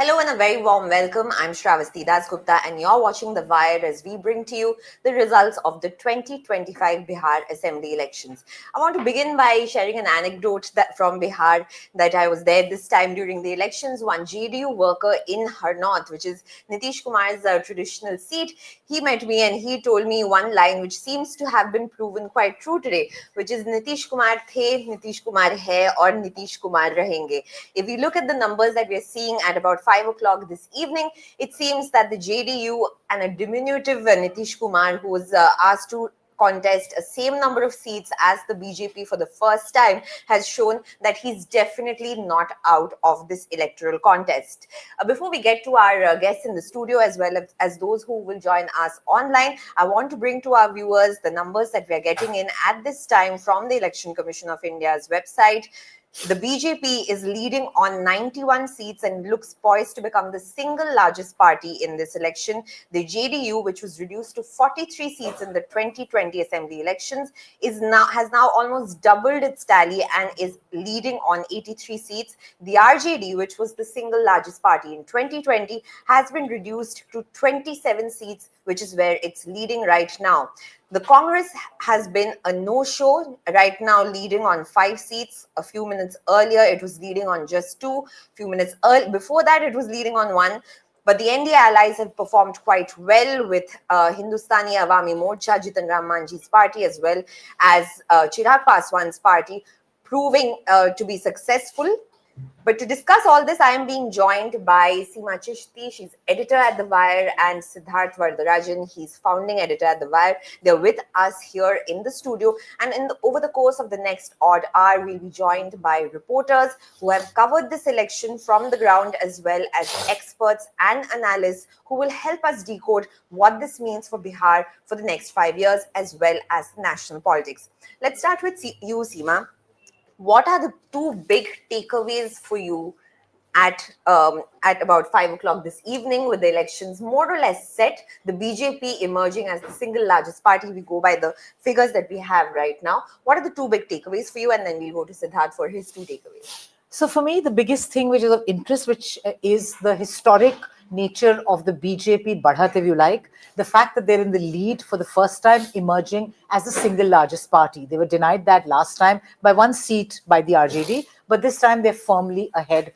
Hello and a very warm welcome. I'm Sravasti, Dasgupta, and you're watching The Wire as we bring to you the results of the 2025 Bihar Assembly elections. I want to begin by sharing an anecdote from Bihar that I was there this time during the elections. One JDU worker in Harnaut, which is Nitish Kumar's traditional seat, he met me and he told me one line which seems to have been proven quite true today, which is Nitish Kumar the, Nitish Kumar hai, or Nitish Kumar rahenge. If we look at the numbers that we're seeing at about 5 o'clock this evening, it seems that the JDU and a diminutive Nitish Kumar, who was asked to contest a same number of seats as the BJP for the first time, has shown that he's definitely not out of this electoral contest. Before we get to our guests in the studio, as well as those who will join us online, I want to bring to our viewers the numbers that we're getting in at this time from the Election Commission of India's website. The BJP is leading on 91 seats and looks poised to become the single largest party in this election. The JDU, which was reduced to 43 seats in the 2020 assembly elections, has now almost doubled its tally and is leading on 83 seats. The RJD, which was the single largest party in 2020, has been reduced to 27 seats, which is where it's leading right now. The Congress has been a no-show, right now leading on 5 seats. A few minutes earlier, it was leading on just 2. A few minutes before that, it was leading on 1. But the NDA allies have performed quite well with Hindustani Awami Morcha, Jitan Ram Manjhi's party, as well as Chirag Paswan's party, proving to be successful. But to discuss all this, I am being joined by Seema Chishti. She's editor at The Wire, and Siddharth Varadarajan. He's founding editor at The Wire. They're with us here in the studio. And over the course of the next odd hour, we'll be joined by reporters who have covered this election from the ground, as well as experts and analysts who will help us decode what this means for Bihar for the next 5 years, as well as national politics. Let's start with you, Seema. What are the 2 big takeaways for you at about 5 o'clock this evening, with the elections more or less set, the BJP emerging as the single largest party? We go by the figures that we have right now. What are the 2 big takeaways for you? And then we'll go to Siddharth for his 2 takeaways. So for me, the biggest thing which is of interest, which is the historic nature of the BJP Badhat, if you like, the fact that they're in the lead for the first time, emerging as the single largest party. They were denied that last time by 1 seat by the RJD, but this time they're firmly ahead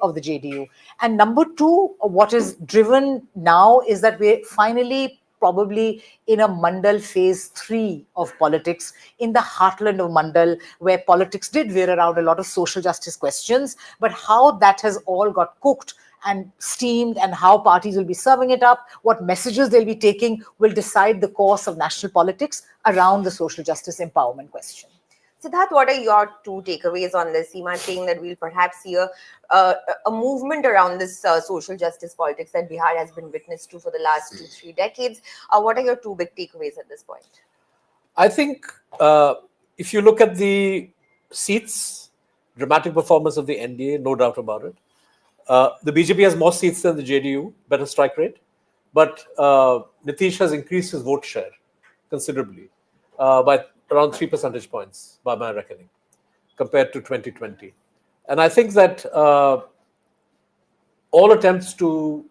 of the JDU. And number 2, what is driven now is that we're finally probably in a Mandal phase 3 of politics, in the heartland of Mandal, where politics did veer around a lot of social justice questions, but how that has all got cooked and steamed, and how parties will be serving it up, what messages they'll be taking, will decide the course of national politics around the social justice empowerment question. Siddharth, what are your 2 takeaways on this? Seema saying that we'll perhaps see a movement around this social justice politics that Bihar has been witness to for the last 2-3 decades. What are your 2 big takeaways at this point? I think if you look at the seats, dramatic performance of the NDA, no doubt about it. The BJP has more seats than the JDU, better strike rate. But Nitish has increased his vote share considerably by around 3 percentage points, by my reckoning, compared to 2020. And I think that all attempts to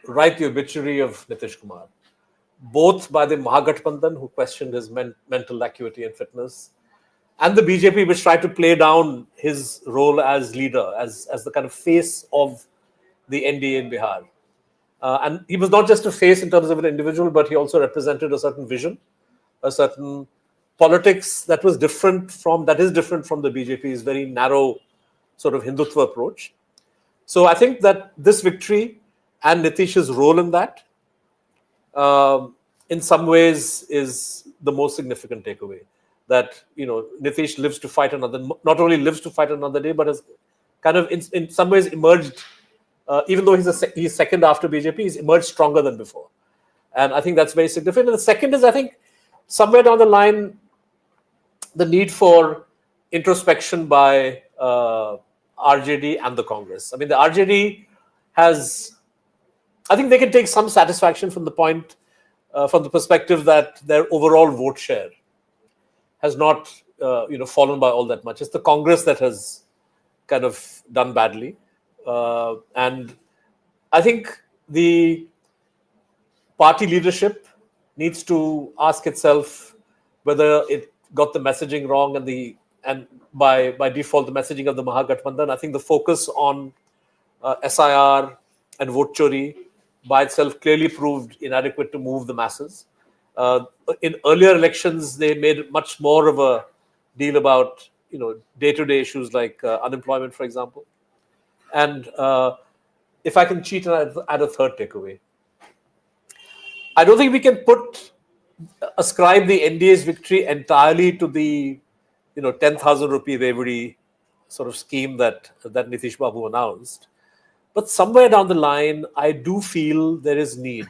write the obituary of Nitish Kumar, both by the Mahagathbandhan, who questioned his mental acuity and fitness, and the BJP, which tried to play down his role as leader, as the kind of face of the NDA in Bihar. And he was not just a face in terms of an individual, but he also represented a certain vision, a certain politics that is different from the BJP's very narrow sort of Hindutva approach. So I think that this victory and Nitish's role in that, in some ways, is the most significant takeaway. That, Nitish lives to fight not only lives to fight another day, but has kind of in some ways emerged, even though he's second after BJP, he's emerged stronger than before. And I think that's very significant. And the second is, I think, somewhere down the line, the need for introspection by RJD and the Congress. I mean, the RJD I think they can take some satisfaction from the perspective that their overall vote share has not, fallen by all that much. It's the Congress that has kind of done badly. And I think the party leadership needs to ask itself whether it got the messaging wrong and by default the messaging of the Mahagathbandhan. I think the focus on SIR and vote chori by itself clearly proved inadequate to move the masses. In earlier elections, they made much more of a deal about day-to-day issues like unemployment, for example. And if I can cheat and add a third takeaway, I don't think we can ascribe the NDA's victory entirely to the 10,000 rupee reverie sort of scheme that Nitish Babu announced. But somewhere down the line, I do feel there is need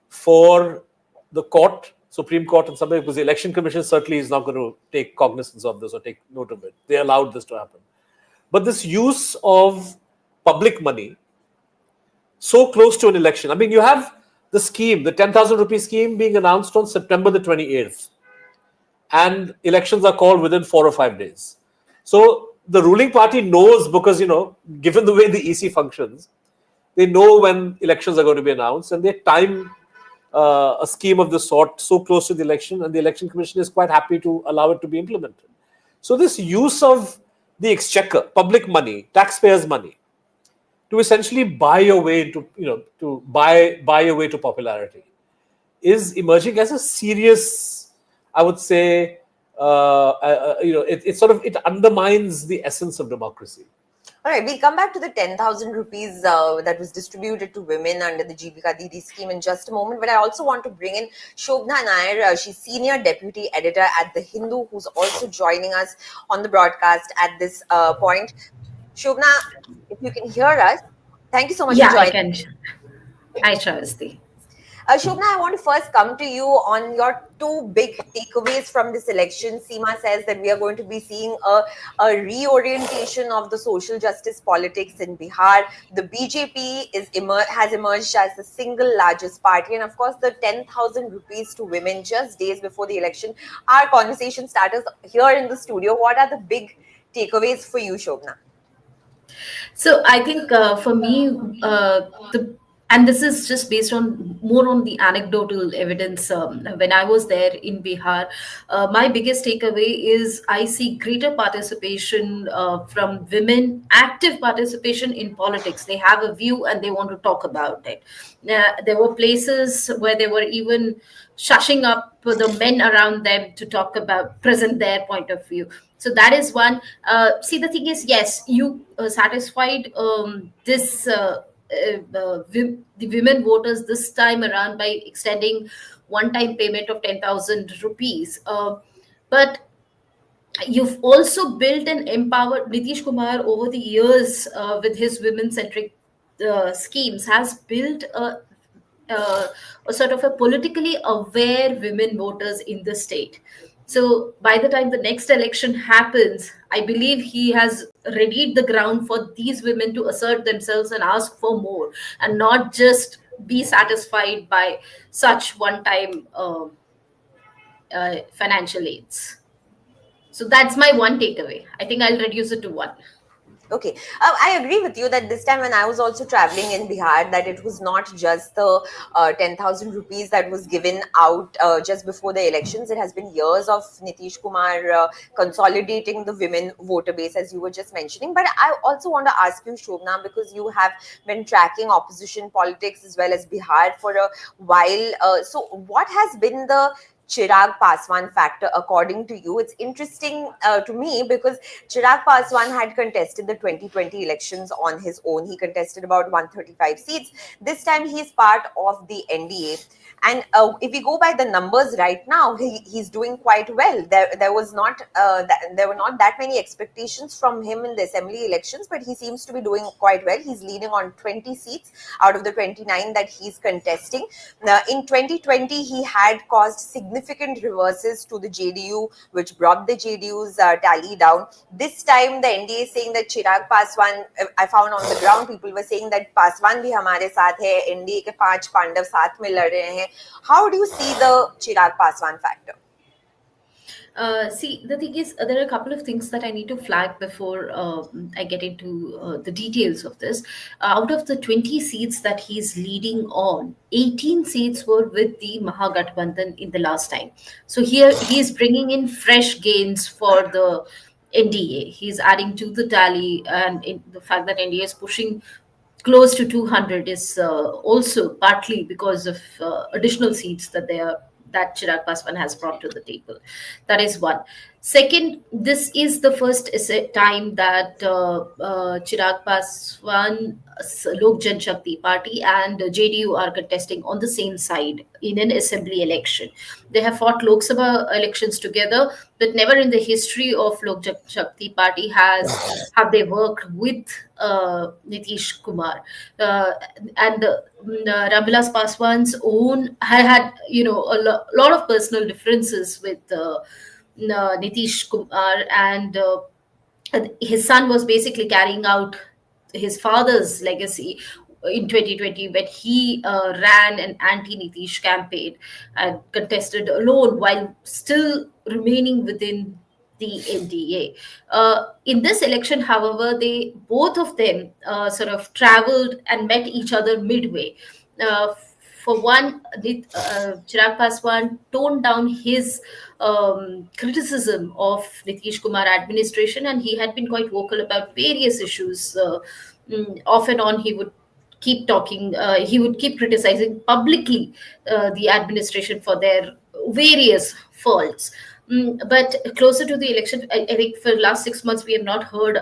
for the court, Supreme Court, and somewhere, because the Election Commission certainly is not going to take cognizance of this or take note of it. They allowed this to happen. But this use of public money so close to an election. I mean, you have the scheme, the 10,000 rupee scheme being announced on September the 28th. And elections are called within 4 or 5 days. So the ruling party knows because, given the way the EC functions, they know when elections are going to be announced and they time a scheme of this sort so close to the election, and the Election Commission is quite happy to allow it to be implemented. So this use of the exchequer, public money, taxpayers' money, to essentially buy your way into, to buy your way to popularity, is emerging as a serious, I would say, it undermines the essence of democracy. All right, we'll come back to the 10,000 rupees that was distributed to women under the Jeevika Didi scheme in just a moment. But I also want to bring in Shobhana Nair. She's senior deputy editor at The Hindu, who's also joining us on the broadcast at this point. Shobhana, if you can hear us, thank you so much for Yeah, I joining. can. Hi, Sravasti. Shobhana, I want to first come to you on your two big takeaways from this election. Seema says that we are going to be seeing a reorientation of the social justice politics in Bihar. The BJP has emerged as the single largest party. And of course, the 10,000 rupees to women just days before the election. Our conversation starters here in the studio. What are the big takeaways for you, Shobhana? So I think for me, the and this is just based on more on the anecdotal evidence. When I was there in Bihar, my biggest takeaway is I see greater participation from women, active participation in politics. They have a view and they want to talk about it. There were places where they were even shushing up the men around them to talk about, present their point of view. So that is one. See, the thing is, yes, you satisfied the women voters this time around by extending one-time payment of 10,000 rupees. But you've also built and empowered Nitish Kumar over the years with his women-centric schemes, has built a sort of a politically aware women voters in the state. So by the time the next election happens, I believe he has readied the ground for these women to assert themselves and ask for more, and not just be satisfied by such one-time financial aids. So that's my one takeaway. I think I'll reduce it to one. Okay, I agree with you that this time when I was also traveling in Bihar, that it was not just the 10,000 rupees that was given out just before the elections. It has been years of Nitish Kumar consolidating the women voter base, as you were just mentioning. But I also want to ask you, Shobhana, because you have been tracking opposition politics as well as Bihar for a while. So what has been the Chirag Paswan factor according to you? It's interesting to me because Chirag Paswan had contested the 2020 elections on his own. He contested about 135 seats. This time he is part of the NDA. And if we go by the numbers right now, he's doing quite well. There were not that many expectations from him in the assembly elections, but he seems to be doing quite well. He's leading on 20 seats out of the 29 that he's contesting. In 2020, he had caused significant reverses to the JDU, which brought the JDU's tally down. This time, the NDA is saying that Chirag Paswan, I found on the ground, people were saying that Paswan bhi hamare saath hai, NDA ke 5 Pandav saath mein lad rahe hain. How do you see the Chirag Paswan factor? See, the thing is, there are a couple of things that I need to flag before I get into the details of this. Out of the 20 seats that he's leading on, 18 seats were with the Mahagathbandhan in the last time. So here he is bringing in fresh gains for the NDA. He's adding to the tally, and the fact that NDA is pushing close to 200 is also partly because of additional seats that Chirag Paswan has brought to the table. That is one. Second, this is the first time that Chirag Paswan, Lok Janshakti Party, and JDU are contesting on the same side in an assembly election. They have fought Lok Sabha elections together, but never in the history of Lok Janshakti Party have they worked with Nitish Kumar. And Ramvilas Paswan's own had lot of personal differences with Nitish Kumar, and his son was basically carrying out his father's legacy in 2020 when he ran an anti-Nitish campaign and contested alone while still remaining within the NDA. In this election, however, they both of them sort of traveled and met each other midway. Uh, for one, Chirag Paswan toned down his criticism of Nitish Kumar administration, and he had been quite vocal about various issues. Off and on, he would keep talking. He would keep criticizing publicly the administration for their various faults. But closer to the election, I think for the last 6 months we have not heard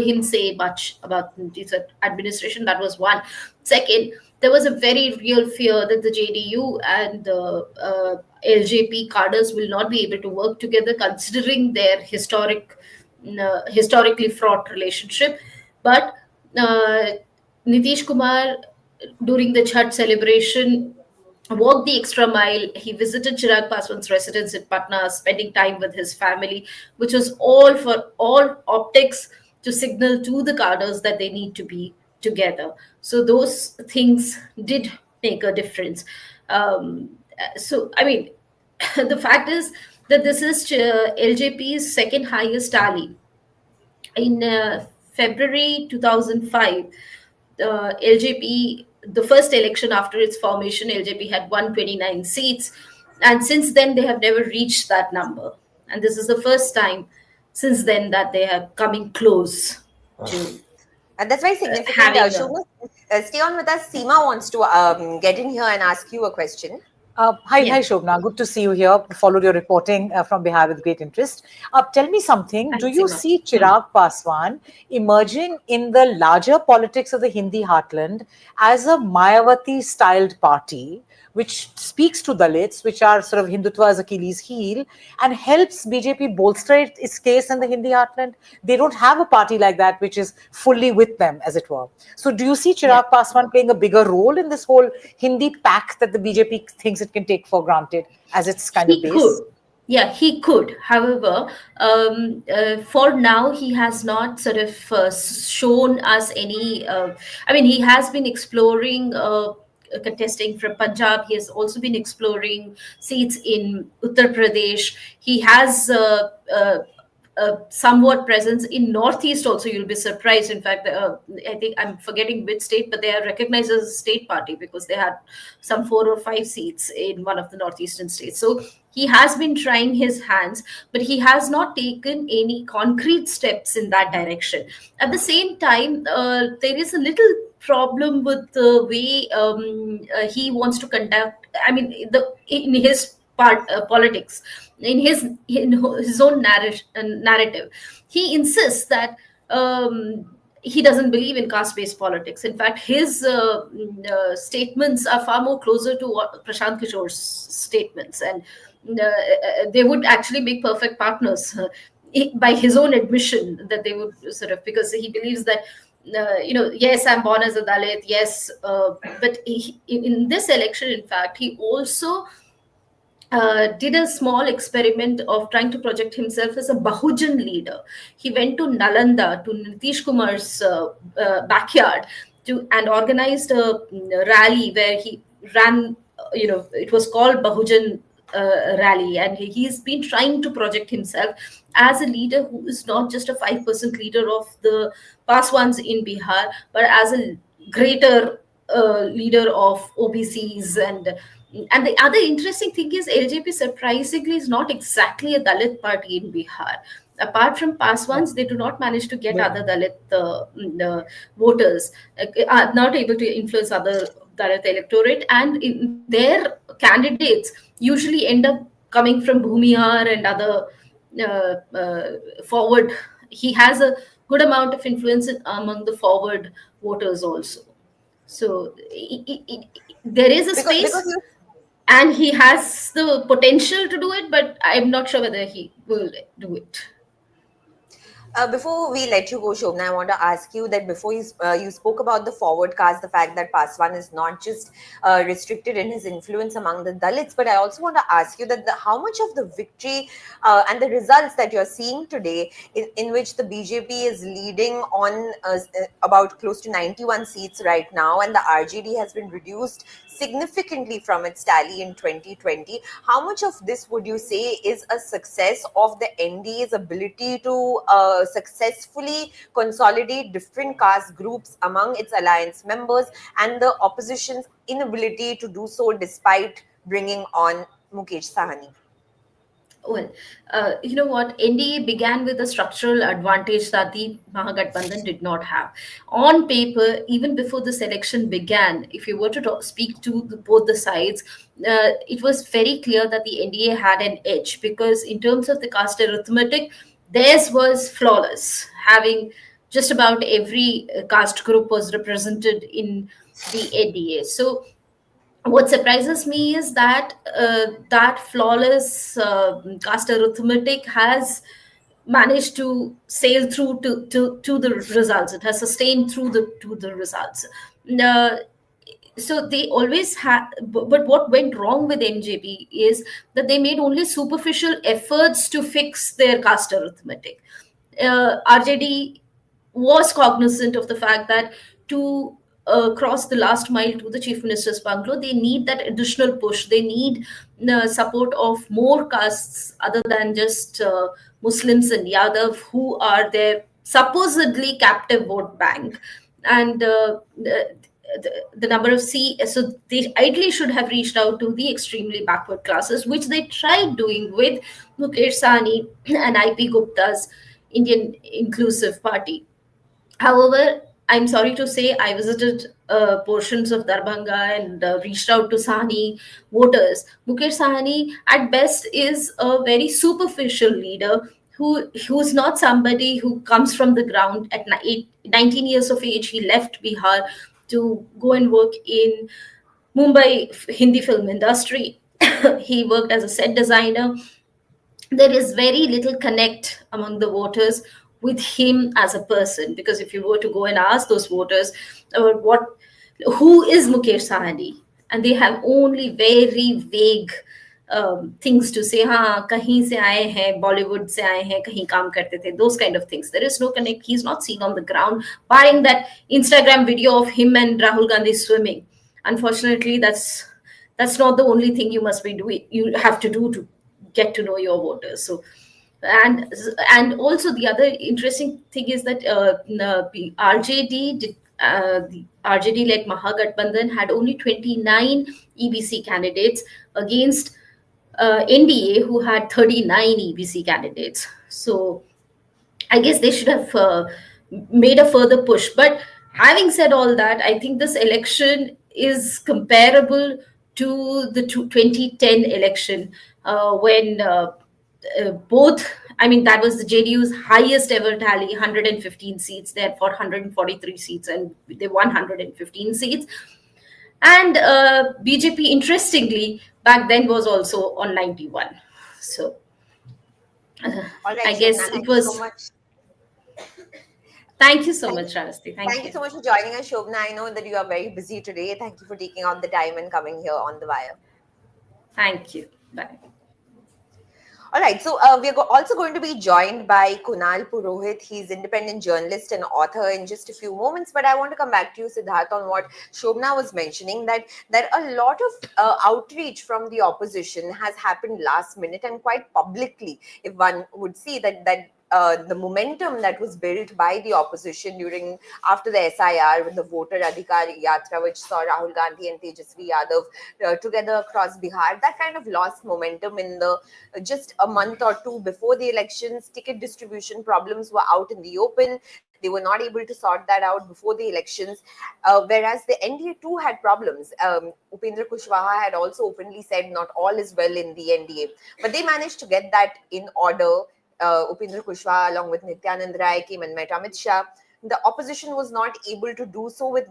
him say much about this administration. That was one. Second, there was a very real fear that the JDU and LJP cadres will not be able to work together, considering their historically fraught relationship. But uh, Nitish Kumar, during the Chhat celebration, walked the extra mile. He visited Chirag Paswan's residence in Patna, spending time with his family, which was all for all optics to signal to the cadres that they need to be together. So those things did make a difference. I mean, the fact is that this is LJP's second highest tally. In February 2005, LJP, the first election after its formation, LJP had 129 seats. And since then, they have never reached that number. And this is the first time since then that they are coming close to And that's very significant. having a. Shobhana, stay on with us. Seema wants to get in here and ask you a question. Hi, Yeah. Shobhana. Good to see you here. Followed your reporting from Bihar with great interest. Tell me something. Do Thanks, you Seema. see Chirag Paswan emerging in the larger politics of the Hindi heartland as a Mayawati-styled party, which speaks to Dalits, which are sort of Hindutva's Achilles heel, and helps BJP bolster its case in the Hindi heartland? They don't have a party like that, which is fully with them, as it were. So do you see Chirag Paswan playing a bigger role in this whole Hindi pact that the BJP thinks it can take for granted as its kind of He base? could. Yeah, he could. However, for now, he has not sort of shown us any. I mean, he has been exploring contesting from Punjab. He has also been exploring seats in Uttar Pradesh. He has somewhat presence in Northeast also. You'll be surprised. In fact, I think I'm forgetting which state, but they are recognized as a state party because they had some 4 or 5 seats in one of the Northeastern states. So he has been trying his hands, but he has not taken any concrete steps in that direction. At the same time, there is a little problem with the way he wants to conduct. I mean, in his politics, in his own narrative, he insists that he doesn't believe in caste-based politics. In fact, his statements are far more closer to what Prashant Kishore's statements, and they would actually make perfect partners. By his own admission, that they would sort of, because he believes that yes, I'm born as a Dalit, yes, but in this election, in fact, he also did a small experiment of trying to project himself as a Bahujan leader. He went to Nalanda, to Nitish Kumar's backyard, and organized a rally where he ran. It was called Bahujan rally, and he's been trying to project himself as a leader who is not just a 5% leader of the Paswans in Bihar, but as a greater leader of OBCs. And the other interesting thing is LJP surprisingly is not exactly a Dalit party in Bihar. Apart from Paswans, they do not manage to get No. other Dalit voters, are not able to influence other Dalit electorate, and their candidates usually end up coming from Bhumihar and other forward. He has a good amount of influence among the forward voters also. So there is a Because space, you and he has the potential to do it, but I'm not sure whether he will do it. Before we let you go, Shobna, I want to ask you that before you spoke about the forward cast, the fact that Paswan is not just restricted in his influence among the Dalits, but I also want to ask you that how much of the victory and the results that you're seeing today, in which the BJP is leading on about close to 91 seats right now, and the RJD has been reduced significantly from its tally in 2020. How much of this would you say is a success of the NDA's ability to successfully consolidate different caste groups among its alliance members, and the opposition's inability to do so despite bringing on Mukesh Sahani? Well, you know what? NDA began with a structural advantage that the Mahagathbandhan did not have. On paper, even before this election began, if you were to speak to both the sides, it was very clear that the NDA had an edge, because in terms of the caste arithmetic, theirs was flawless, having just about every caste group was represented in the NDA. So what surprises me is that that flawless caste arithmetic has managed to sail through to the results. It has sustained through to the results. Uh, so they always had, but what went wrong with MJP is that they made only superficial efforts to fix their caste arithmetic. RJD was cognizant of the fact that to cross the last mile to the chief minister's bungalow, they need that additional push. They need the support of more castes other than just Muslims and Yadav, who are their supposedly captive vote bank. And the number of so they ideally should have reached out to the extremely backward classes, which they tried doing with Mukesh Sahni and IP Gupta's Indian Inclusive Party. However, I'm sorry to say, I visited portions of Darbhanga and reached out to Sahani voters. Mukesh Sahani, at best, is a very superficial leader who's not somebody who comes from the ground. At 19 years of age, he left Bihar to go and work in Mumbai Hindi film industry. He worked as a set designer. There is very little connect among the voters with him as a person, because if you were to go and ask those voters about who is Mukesh Sahani, and they have only very vague things to say. हाँ कहीं से आए हैं, Bollywood से आए हैं, कहीं काम करते थे, those kind of things. There is no connect. He's not seen on the ground, barring that Instagram video of him and Rahul Gandhi swimming. Unfortunately, that's not the only thing you must be doing. You have to do to get to know your voters. So, and also the other interesting thing is that the RJD did. The RJD-led Mahagathbandhan had only 29 EBC candidates against NDA, who had 39 EBC candidates. So I guess they should have made a further push. But having said all that, I think this election is comparable to the 2010 election, when both, I mean, that was the JDU's highest ever tally, 115 seats. They had fought 143 seats and they won 115 seats. And BJP, interestingly, back then was also on 91. So All right, I Shobna, guess it thank you so was. much. Thank you so Thank, much, Sravasti. thank Thank you you. so much for joining us, Shobna. I know that you are very busy today. Thank you for taking out the time and coming here on The Wire. Thank you. Bye. All right, so we're also going to be joined by Kunal Purohit. He's independent journalist and author in just a few moments. But I want to come back to you, Siddharth, on what Shobhana was mentioning, that a lot of outreach from the opposition has happened last minute and quite publicly. If one would see that the momentum that was built by the opposition during after the SIR with the voter Adhikar Yatra, which saw Rahul Gandhi and Tejasvi Yadav together across Bihar, that kind of lost momentum in the just a month or two before the elections. Ticket distribution problems were out in the open. They were not able to sort that out before the elections, whereas the NDA too had problems. Upendra Kushwaha had also openly said not all is well in the NDA, but they managed to get that in order. Upendra Kushwaha, along with Nityanand Rai, came and met Amit Shah. The opposition was not able to do so with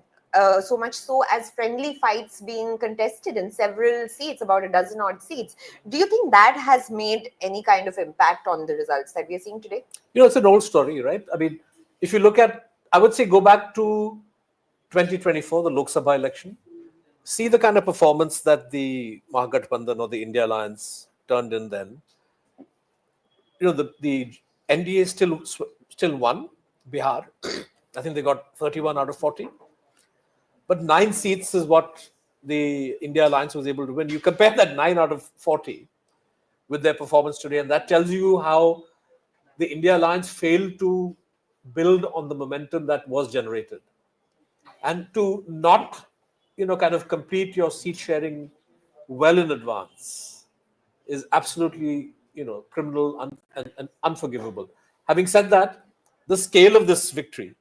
so much so as friendly fights being contested in several seats, about a dozen odd seats. Do you think that has made any kind of impact on the results that we are seeing today? It's an old story, right? I mean, if you look at, I would say go back to 2024, the Lok Sabha election, see the kind of performance that the Mahagathbandhan or the India Alliance turned in then. The NDA still won Bihar. I think they got 31 out of 40. But 9 seats is what the India Alliance was able to win. You compare that 9 out of 40 with their performance today, and that tells you how the India Alliance failed to build on the momentum that was generated. And to not, kind of complete your seat sharing well in advance is absolutely, criminal and unforgivable. Having said that, the scale of this victory,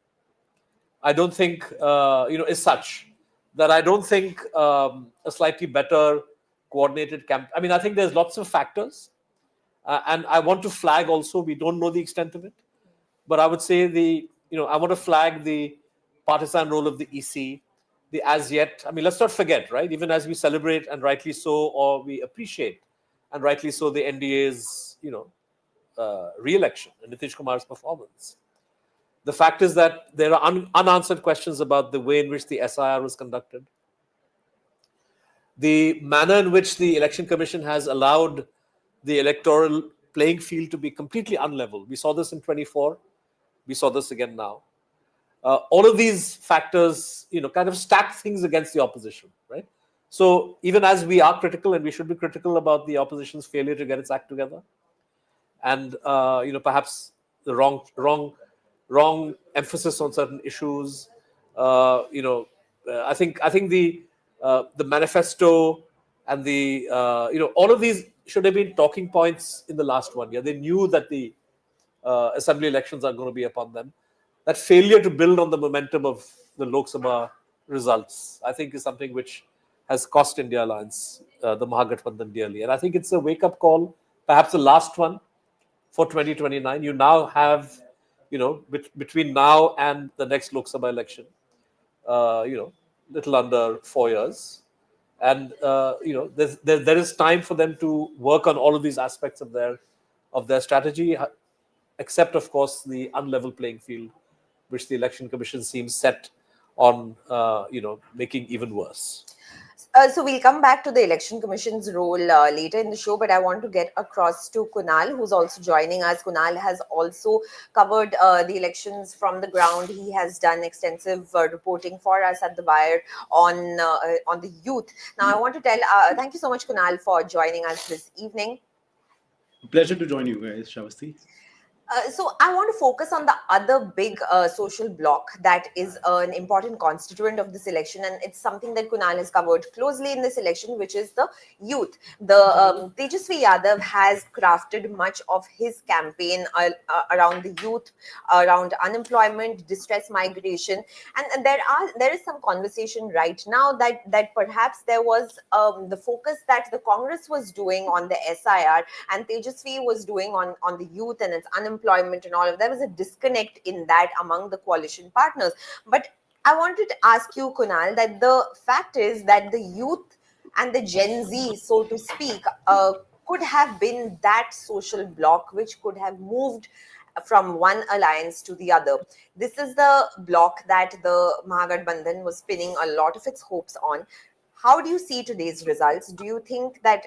I don't think, is such that I don't think a slightly better coordinated camp. I mean, I think there's lots of factors. And I want to flag also, we don't know the extent of it. But I would say I want to flag the partisan role of the EC, the as yet. I mean, let's not forget, right? Even as we celebrate, and rightly so, or we appreciate, and rightly so, the NDA's, re-election and Nitish Kumar's performance. The fact is that there are unanswered questions about the way in which the SIR was conducted, the manner in which the Election Commission has allowed the electoral playing field to be completely unlevel. We saw this in 24. We saw this again now. All of these factors, kind of stack things against the opposition, right? So even as we are critical, and we should be critical about the opposition's failure to get its act together, and perhaps the wrong emphasis on certain issues. I think the manifesto and the all of these should have been talking points in the last 1 year. They knew that the assembly elections are going to be upon them. That failure to build on the momentum of the Lok Sabha results, I think, is something which has cost India Alliance, the Mahagathbandhan, dearly. And I think it's a wake-up call, perhaps the last one for 2029. You now have, between now and the next Lok Sabha election, little under 4 years. And, there is time for them to work on all of these aspects of their strategy, except, of course, the unlevel playing field, which the Election Commission seems set on, making even worse. So we'll come back to the Election Commission's role later in the show, but I want to get across to Kunal, who's also joining us. Kunal has also covered the elections from the ground. He has done extensive reporting for us at The Wire on the youth. Now, I want to thank you so much, Kunal, for joining us this evening. Pleasure to join you guys, Sravasti. So I want to focus on the other big social bloc that is an important constituent of this election, and it's something that Kunal has covered closely in this election, which is the youth. The Tejasvi Yadav has crafted much of his campaign around the youth, around unemployment, distress migration, and there is some conversation right now that perhaps there was the focus that the Congress was doing on the SIR and Tejasvi was doing on the youth and its unemployment and all of that. There was a disconnect in that among the coalition partners. But I wanted to ask you, Kunal, that the fact is that the youth and the Gen Z, so to speak, could have been that social bloc which could have moved from one alliance to the other. This is the bloc that the Mahagathbandhan was pinning a lot of its hopes on. How do you see today's results? Do you think that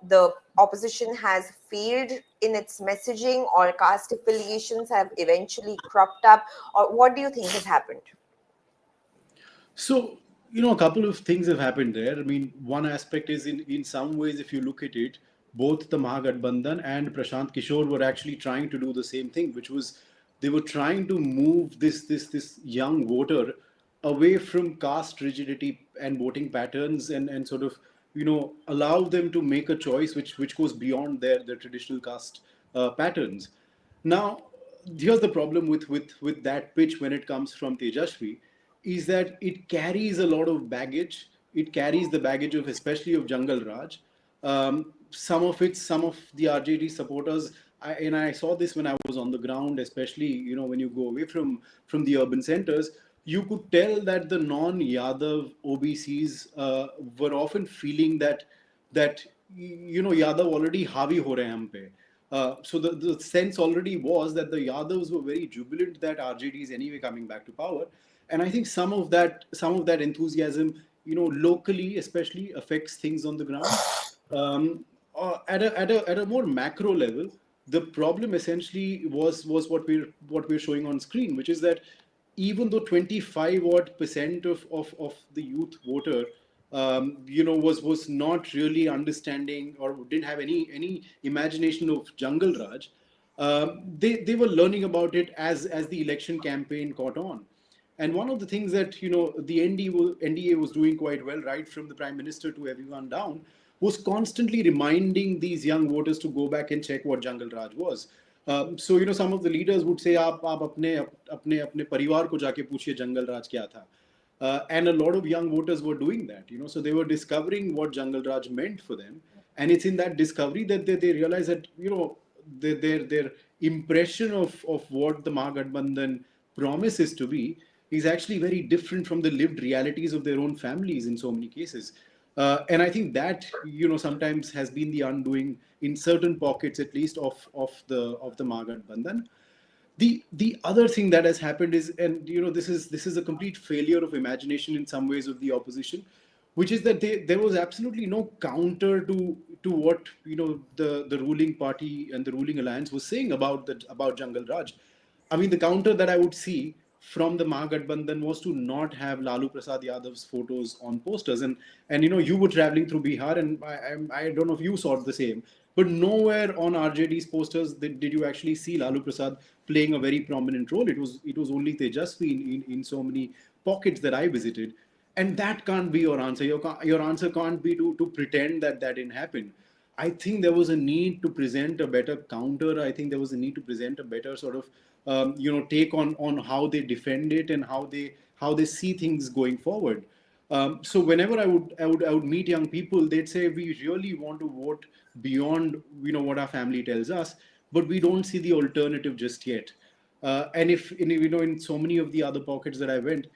the opposition has failed in its messaging, or caste affiliations have eventually cropped up, or what do you think has happened? So, a couple of things have happened there. I mean, one aspect is in some ways, if you look at it, both the Mahagathbandhan and Prashant Kishore were actually trying to do the same thing, which was they were trying to move this young voter away from caste rigidity and voting patterns, and sort of allow them to make a choice which goes beyond their traditional caste patterns. Now, here's the problem with that pitch when it comes from Tejashvi, is that it carries a lot of baggage. It carries the baggage of especially of Jungle Raj. Some of the RJD supporters, and I saw this when I was on the ground, especially when you go away from the urban centers, you could tell that the non-Yadav OBCs were often feeling that Yadav already havi ho rahe hain hum pe. So the sense already was that the Yadavs were very jubilant that RJD is anyway coming back to power, and I think some of that enthusiasm, locally especially affects things on the ground. At a more macro level, the problem essentially was what we're showing on screen, which is that even though 25 odd percent of the youth voter was not really understanding or didn't have any imagination of Jungle Raj, they were learning about it as the election campaign caught on. And one of the things that the NDA was doing quite well, right from the Prime Minister to everyone down, was constantly reminding these young voters to go back and check what Jungle Raj was. So some of the leaders would say, "आप अपने परिवार को जाके पूछिए जंगल राज क्या था." And a lot of young voters were doing that, so they were discovering what Jungle Raj meant for them, and it's in that discovery that they realize that their impression of what the Mahagathbandhan promises to be is actually very different from the lived realities of their own families in so many cases. And I think that sometimes has been the undoing in certain pockets, at least of the Mahagathbandhan. The other thing that has happened is, and this is a complete failure of imagination in some ways of the opposition, which is that there was absolutely no counter to what the ruling party and the ruling alliance was saying about Jungle Raj. I mean, the counter that I would see from the Mahagathbandhan was to not have Lalu Prasad Yadav's photos on posters, and you were traveling through Bihar, and I don't know if you saw the same, but nowhere on RJD's posters did you actually see Lalu Prasad playing a very prominent role. It was only Tejasvi in so many pockets that I visited, and that can't be your answer. Your answer can't be to pretend that didn't happen. I think there was a need to present a better counter. I think there was a need to present a better sort of take on how they defend it and how they see things going forward. So whenever I would meet young people, they'd say we really want to vote beyond what our family tells us, but we don't see the alternative just yet. And if in so many of the other pockets that I went,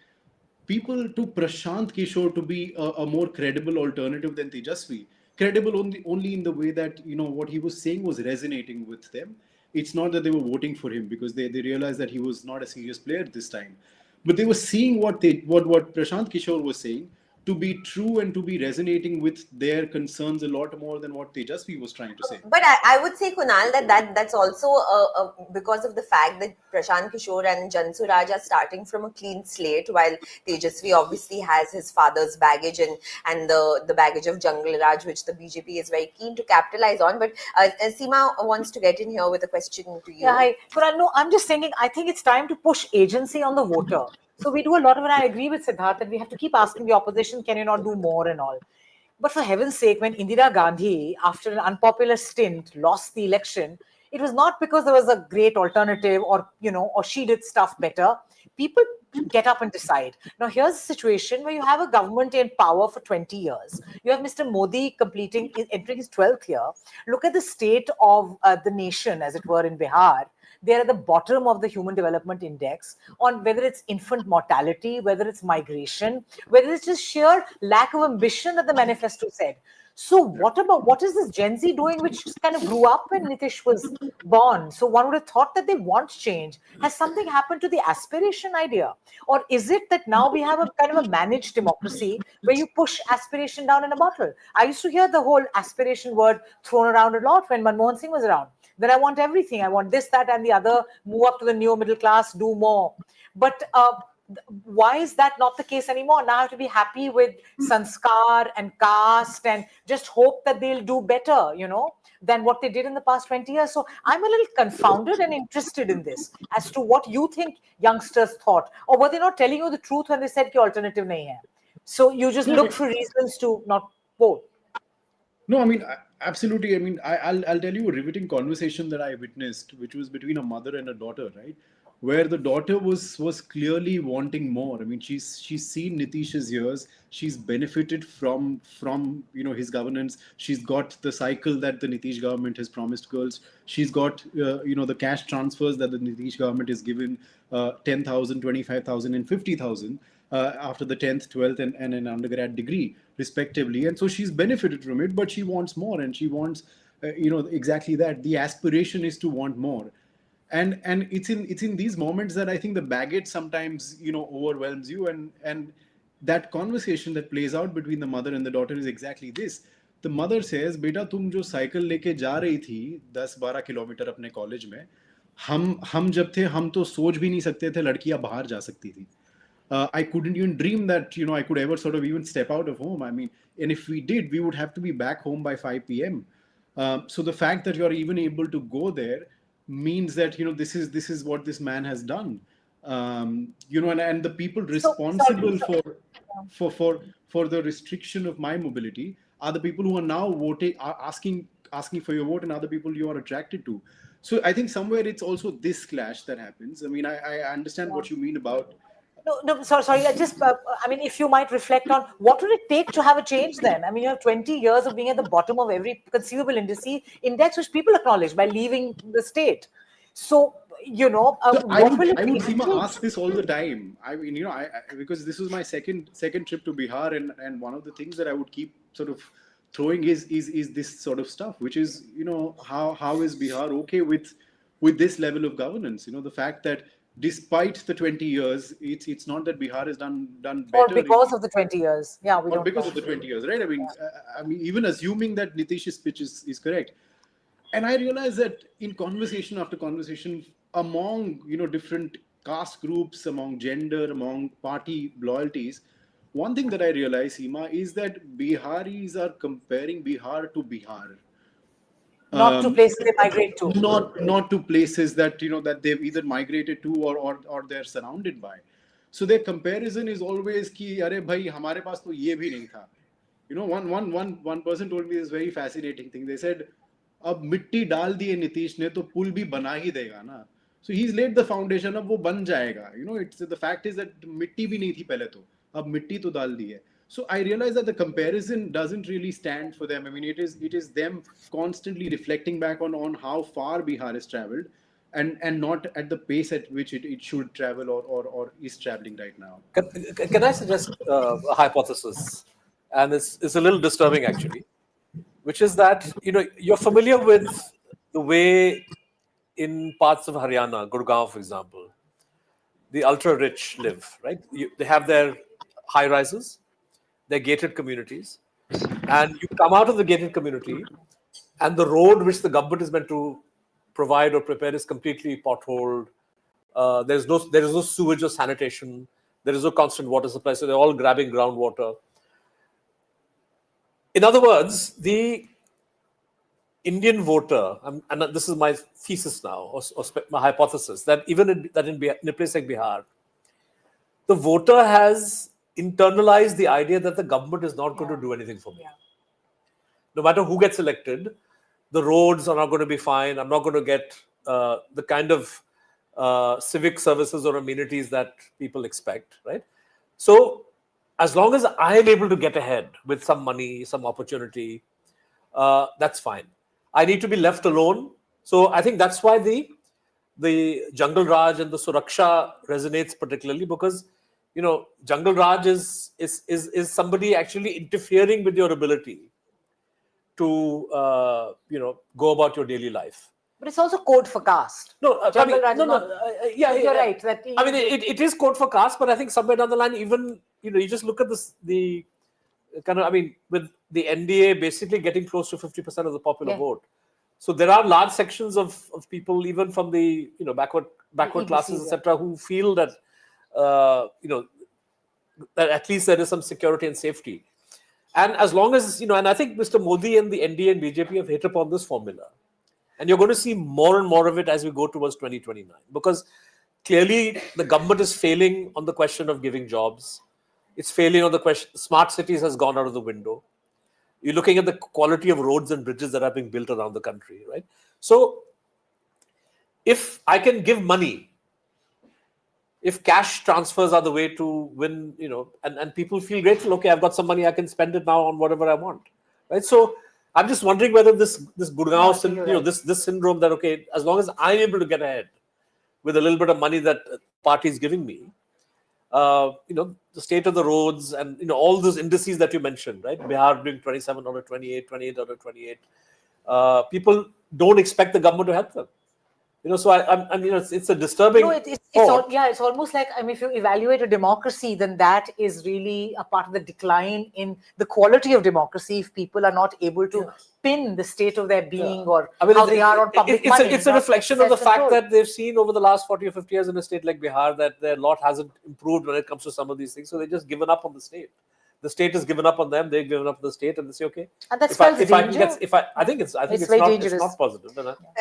people to Prashant Kishore to be a more credible alternative than Tejasvi. Credible only in the way that what he was saying was resonating with them. It's not that they were voting for him because they realized that he was not a serious player this time, but they were seeing what Prashant Kishore was saying to be true and to be resonating with their concerns a lot more than what Tejasvi was trying to say. But I would say, Kunal, that's also because of the fact that Prashant Kishore and Jansu Raj are starting from a clean slate, while Tejasvi obviously has his father's baggage and the baggage of Jungle Raj, which the BJP is very keen to capitalize on. But Seema wants to get in here with a question to you. Yeah, hi. Kunal, no, I'm just thinking, I think it's time to push agency on the voter. So we do a lot of, and I agree with Siddharth that we have to keep asking the opposition, can you not do more and all? But for heaven's sake, when Indira Gandhi, after an unpopular stint, lost the election, it was not because there was a great alternative or she did stuff better. People get up and decide. Now, here's a situation where you have a government in power for 20 years. You have Mr. Modi entering his 12th year. Look at the state of the nation, as it were, in Bihar. They're at the bottom of the Human Development Index on whether it's infant mortality, whether it's migration, whether it's just sheer lack of ambition that the manifesto said. So what is this Gen Z doing, which just kind of grew up when Nitish was born? So one would have thought that they want change. Has something happened to the aspiration idea? Or is it that now we have a kind of a managed democracy where you push aspiration down in a bottle? I used to hear the whole aspiration word thrown around a lot when Manmohan Singh was around. That I want everything. I want this, that, and the other, move up to the neo middle class, do more. But why is that not the case anymore? Now I have to be happy with sanskar and caste and just hope that they'll do better, than what they did in the past 20 years. So I'm a little confounded and interested in this as to what you think youngsters thought. Or were they not telling you the truth when they said ki alternative nahi hai? So you just look for reasons to not vote. No, I mean, absolutely. I mean, I'll tell you a riveting conversation that I witnessed, which was between a mother and a daughter, right? Where the daughter was clearly wanting more. I mean, she's seen Nitish's years. She's benefited from his governance. She's got the cycle that the Nitish government has promised girls. She's got the cash transfers that the Nitish government has given, 10,000, 25,000, and 50,000 after the 10th, 12th, and an undergrad degree, respectively. And so she's benefited from it, but she wants more, and she wants exactly that. The aspiration is to want more. And it's in these moments that I think the baggage sometimes overwhelms you, and that conversation that plays out between the mother and the daughter is exactly this. The mother says, बेटा तुम जो cycle लेके जा रही थी 10-12 kilometre अपने college में, हम जब थे हम तो सोच भी नहीं सकते थे लड़कियां बाहर जा सकती थी. I couldn't even dream that I could ever sort of even step out of home. I mean, and if we did, we would have to be back home by 5 p.m. So the fact that you're even able to go there means that this is what this man has done. And the people responsible for the restriction of my mobility are the people who are now voting, are asking for your vote, and other people you are attracted to. So I think somewhere it's also this clash that happens. I mean, I understand what you mean about. No, sorry. If you might reflect on what would it take to have a change then? I mean, you have 20 years of being at the bottom of every conceivable index which people acknowledge by leaving the state. So, I would Seema, ask this all the time. I mean, because this was my second trip to Bihar, and one of the things that I would keep sort of throwing is this sort of stuff, which is, how is Bihar okay with this level of governance? The fact that despite the 20 years, it's not that Bihar has done better. Or because of the 20 years. Yeah, we don't because of the 20 years, right? I mean, even assuming that Nitish's pitch is correct. And I realized that in conversation after conversation among, different caste groups, among gender, among party loyalties, one thing that I realized, Seema, is that Biharis are comparing Bihar to Bihar. Not to places they migrate to. Not to places that that they've either migrated to or they're surrounded by. So their comparison is always ki अरे भाई हमारे पास तो ये भी नहीं था. One person told me this very fascinating thing. They said, अब मिट्टी डाल दिए नीतीश ने तो पुल भी बना ही देगा ना. So he's laid the foundation, अब वो बन जाएगा. It's the fact is that मिट्टी भी नहीं थी पहले तो, अब मिट्टी तो डाल दी है. So I realize that the comparison doesn't really stand for them. I mean, it is them constantly reflecting back on how far Bihar has traveled, and not at the pace at which it should travel or is traveling right now. Can I suggest a hypothesis? And it's a little disturbing actually, which is that you're familiar with the way in parts of Haryana, Gurgaon, for example, the ultra rich live, right? They have their high rises. They're gated communities, and you come out of the gated community, and the road which the government is meant to provide or prepare is completely potholed. There is no sewage or sanitation. There is no constant water supply, so they're all grabbing groundwater. In other words, the Indian voter, and this is my thesis now, or my hypothesis, that even in a place like Bihar, the voter has internalize the idea that the government is not going to do anything for me. Yeah. No matter who gets elected, the roads are not going to be fine. I'm not going to get the kind of civic services or amenities that people expect, right? So as long as I am able to get ahead with some money, some opportunity, that's fine. I need to be left alone. So I think that's why the Jungle Raj and the Suraksha resonates particularly, because Jungle Raj is somebody actually interfering with your ability to go about your daily life. But it's also code for caste. No, I Jungle mean, Raj no, is no, not- yeah, You're right. That I mean, it is code for caste, but I think somewhere down the line, even you just look at this, the kind of, I mean, with the NDA basically getting close to 50% of the popular Yeah. vote, so there are large sections of people, even from the backward EBCs, classes, yeah. etc., who feel that that at least there is some security and safety. And as long as, and I think Mr. Modi and the NDA and BJP have hit upon this formula. And you're going to see more and more of it as we go towards 2029. Because clearly the government is failing on the question of giving jobs. It's failing on the question, smart cities has gone out of the window. You're looking at the quality of roads and bridges that are being built around the country, right? So if I can give money, if cash transfers are the way to win, and people feel grateful, okay, I've got some money, I can spend it now on whatever I want, right? So I'm just wondering whether this Gurgaon, right. this syndrome that, okay, as long as I'm able to get ahead with a little bit of money that party is giving me, the state of the roads and all those indices that you mentioned, right? Bihar doing 27 out of 28, 28 out of 28. People don't expect the government to help them. So I mean, it's a disturbing. No, it's almost like, I mean, if you evaluate a democracy, then that is really a part of the decline in the quality of democracy if people are not able to pin the state of their being or how they are on public money. It's a reflection of the fact self-control. that they've seen over the last 40 or 50 years in a state like Bihar that their lot hasn't improved when it comes to some of these things. So they've just given up on the state. The state has given up on them. They've given up on the state, and they say, okay. And that if I spells can danger. get, I think it's very not dangerous. It's not positive.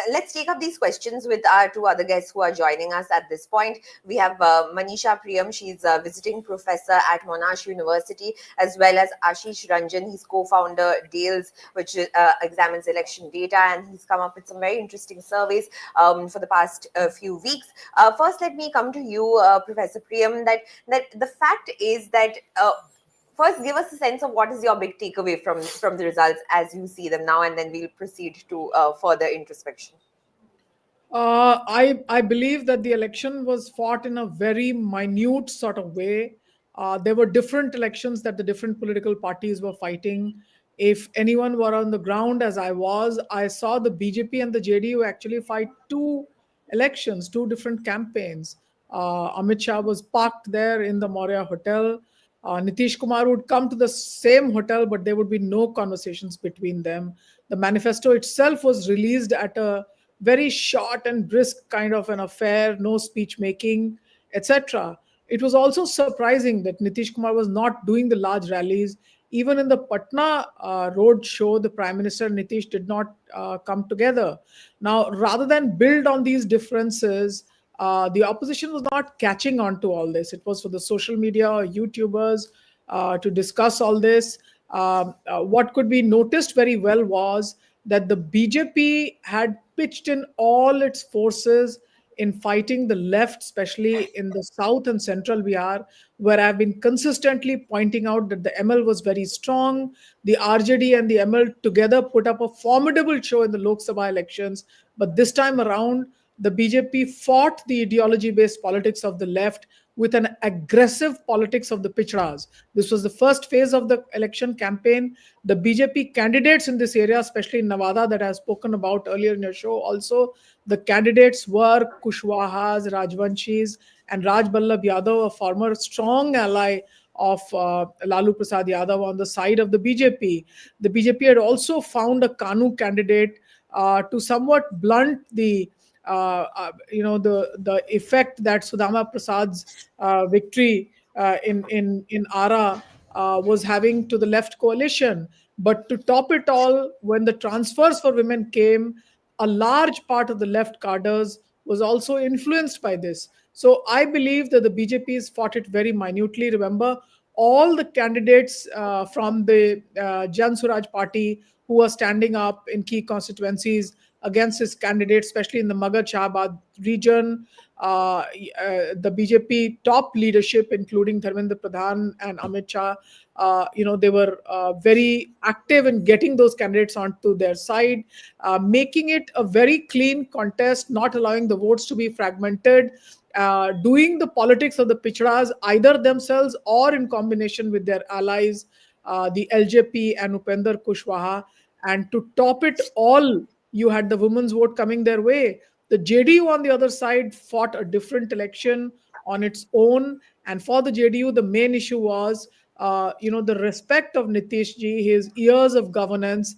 Let's take up these questions with our two other guests who are joining us at this point. We have Manisha Priyam. She's a visiting professor at Monash University, as well as Ashish Ranjan. He's co-founder DAILS, which examines election data, and he's come up with some very interesting surveys for the past few weeks. First, let me come to you, Professor Priyam, that the fact is that first, give us a sense of what is your big takeaway from the results as you see them now, and then we'll proceed to further introspection. I believe that the election was fought in a very minute sort of way. There were different elections that the different political parties were fighting. If anyone were on the ground as I was, I saw the BJP and the JDU actually fight two elections, two different campaigns. Amit Shah was parked there in the Maurya Hotel. Nitish Kumar would come to the same hotel, but there would be no conversations between them. The manifesto itself was released at a very short and brisk kind of an affair, no speech making, etc. It was also surprising that Nitish Kumar was not doing the large rallies. Even in the Patna road show, the Prime Minister and Nitish did not come together. Now, rather than build on these differences, the opposition was not catching on to all this. It was for the social media or YouTubers to discuss all this. What could be noticed very well was that the BJP had pitched in all its forces in fighting the left, especially in the south and central Bihar, where I've been consistently pointing out that the ML was very strong. The RJD and the ML together put up a formidable show in the Lok Sabha elections. But this time around, the BJP fought the ideology-based politics of the left with an aggressive politics of the pichras. This was the first phase of the election campaign. The BJP candidates in this area, especially in Nevada that I have spoken about earlier in your show also, the candidates were Kushwahas, Rajvanshis, and Raj Ballabh Yadav, a former strong ally of Lalu Prasad Yadav on the side of the BJP. The BJP had also found a Kanu candidate to somewhat blunt the the effect that Sudama Prasad's victory in Ara was having to the left coalition. But to top it all, when the transfers for women came, a large part of the left cadres was also influenced by this. So I believe that the BJP has fought it very minutely. Remember, all the candidates from the Jan Suraj party who are standing up in key constituencies against his candidates, especially in the Magar Shahabad region. The BJP top leadership, including Dharmendra Pradhan and Amit Shah, they were very active in getting those candidates onto their side, making it a very clean contest, not allowing the votes to be fragmented, doing the politics of the pichras either themselves or in combination with their allies, the LJP and Upender Kushwaha. And to top it all, you had the women's vote coming their way. The JDU on the other side fought a different election on its own. And for the JDU, the main issue was, the respect of Nitish ji, his years of governance.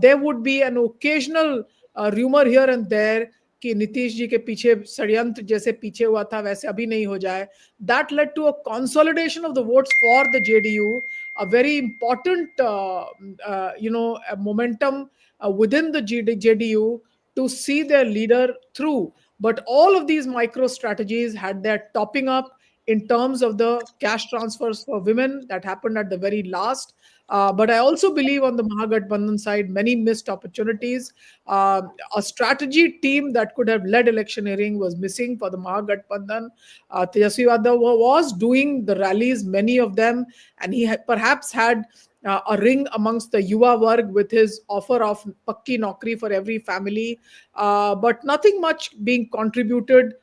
There would be an occasional rumor here and there कि नीतीश जी के पीछे षड्यंत्र जैसे पीछे हुआ था वैसे अभी नहीं हो जाए. That led to a consolidation of the votes for the JDU, a very important, a momentum within the JDU to see their leader through. But all of these micro strategies had their topping up in terms of the cash transfers for women that happened at the very last. But I also believe on the Mahagathbandhan side, many missed opportunities. A strategy team that could have led electioneering was missing for the Mahagathbandhan. Tejasvi Yadav was doing the rallies, many of them, and he perhaps had a ring amongst the Yuva Varg with his offer of Pakki Naukri for every family, but nothing much being contributed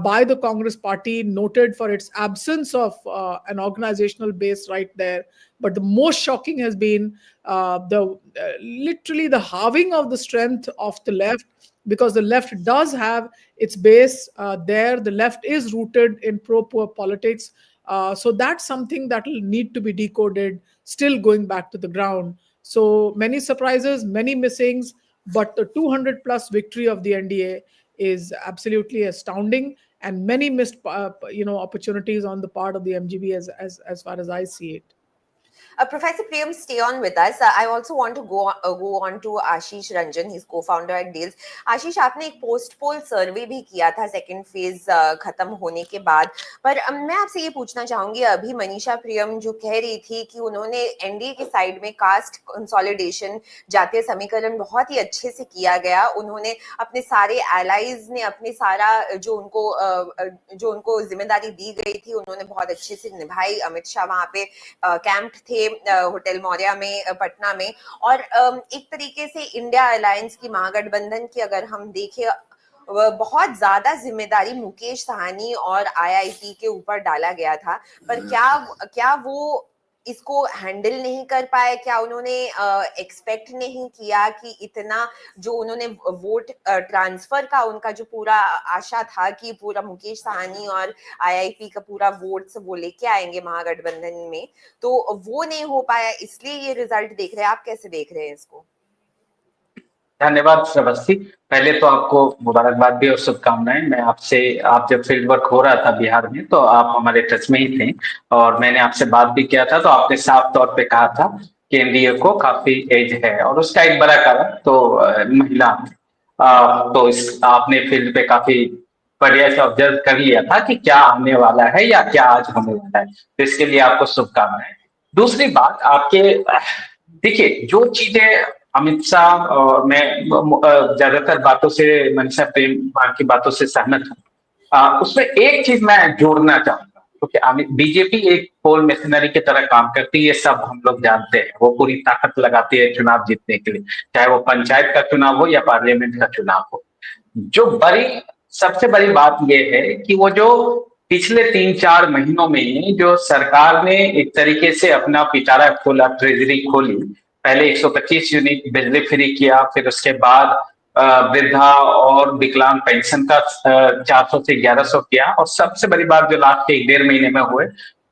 by the Congress party, noted for its absence of an organizational base right there. But the most shocking has been literally the halving of the strength of the left, because the left does have its base there. The left is rooted in pro-poor politics. So that's something that will need to be decoded, still going back to the ground. So many surprises, many missings, but the 200 plus victory of the NDA is absolutely astounding, and many missed opportunities on the part of the MGB as far as I see it. Professor Priyam, stay on with us. I also want to go on to Ashish Ranjan. He's co-founder at Deals. Ashish, आपने एक post पोल सर्वे भी किया था second phase खत्म होने के बाद, पर मैं आपसे ये पूछना चाहूंगी, अभी मनीषा प्रियम जो कह रही थी कि उन्होंने एनडीए के साइड में कास्ट कंसोलिडेशन, जातीय समीकरण बहुत ही अच्छे से किया गया. उन्होंने अपने सारे एलाइज ने अपने सारा जो उनको जिम्मेदारी दी गई थी उन्होंने बहुत अच्छे से निभाई. अमित शाह वहां पे कैंप थे होटल मौर्या में पटना में, और एक तरीके से इंडिया अलायंस की महागठबंधन की अगर हम देखें, बहुत ज्यादा जिम्मेदारी मुकेश साहनी और आईआईटी के ऊपर डाला गया था. पर क्या वो इसको हैंडल नहीं कर पाए? क्या उन्होंने एक्सपेक्ट नहीं किया कि इतना जो उन्होंने वोट ट्रांसफर का उनका जो पूरा आशा था कि पूरा मुकेश साहनी और आईआईपी का पूरा वोट्स वो लेके आएंगे महागठबंधन में, तो वो नहीं हो पाया, इसलिए ये रिजल्ट देख रहे हैं. आप कैसे देख रहे हैं इसको? धन्यवाद श्रावस्ती. पहले तो आपको मुबारकबाद भी और शुभकामनाएं. मैं आप जब फील्ड वर्क हो रहा था बिहार में तो आप हमारे टच में ही थे, और मैंने आपसे बात भी किया था, तो आपने साफ तौर पे कहा था कि एनडीए को काफी एज है, और उसका एक बड़ा कारण तो महिला. तो आपने फील्ड पे काफी बढ़िया से ऑब्जर्व कर लिया था कि क्या आने वाला है या क्या आज होने वाला है, तो इसके लिए आपको शुभकामनाएं. दूसरी बात, आपके देखिए जो चीजें अमित शाह और मैं ज्यादातर बातों से मनीषा प्रेम की बातों से सहमत हूँ. उसमें एक चीज मैं जोड़ना चाहूंगा, क्योंकि बीजेपी एक पोल मशीनरी की तरह काम करती है, ये सब हम लोग जानते हैं. वो पूरी ताकत लगाती है चुनाव जीतने के लिए, चाहे वो पंचायत का चुनाव हो या पार्लियामेंट का चुनाव हो. जो सबसे बड़ी बात ये है कि वो जो पिछले 3-4 महीनों में जो सरकार ने एक तरीके से अपना पिटारा खोला, ट्रेजरी खोली. पहले 125 यूनिट बिजली फ्री किया, फिर उसके बाद वृद्धा और विकलांग पेंशन का 400 से 1100 किया, और सबसे बड़ी बात जो लास्ट 1-1.5 महीने में हुए,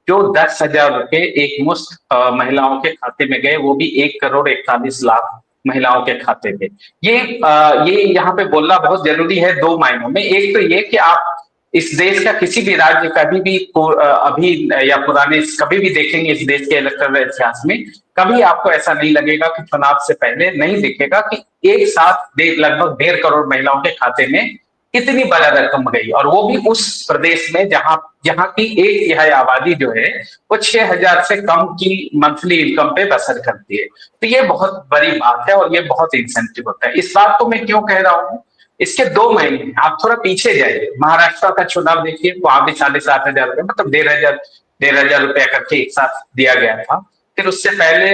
जो 10,000 रुपए एक मुश्त महिलाओं के खाते में गए, वो भी 1,41,00,000 महिलाओं के खाते में. ये यहाँ पे बोलना बहुत जरूरी है 2 मायनों में. एक तो ये कि आप इस देश का किसी भी राज्य कभी भी अभी या पुराने कभी भी देखेंगे इस देश के इलेक्टोरल इतिहास में, कभी आपको ऐसा नहीं लगेगा कि चुनाव से पहले नहीं दिखेगा कि एक साथ लगभग 1.5 करोड़ महिलाओं के खाते में इतनी बड़ा रकम गई, और वो भी उस प्रदेश में जहां की 1/3 आबादी जो है वो 6,000 से कम की मंथली इनकम पे बसर करती है. तो ये बहुत बड़ी बात है और ये बहुत इंसेंटिव होता है. इस बात को मैं क्यों कह रहा हूँ, इसके 2 महीने आप थोड़ा पीछे जाइए. महाराष्ट्र का चुनाव देखिए, वहां भी 7,500 रुपए, मतलब 1,500 रुपया करके एक साथ दिया गया था. फिर उससे पहले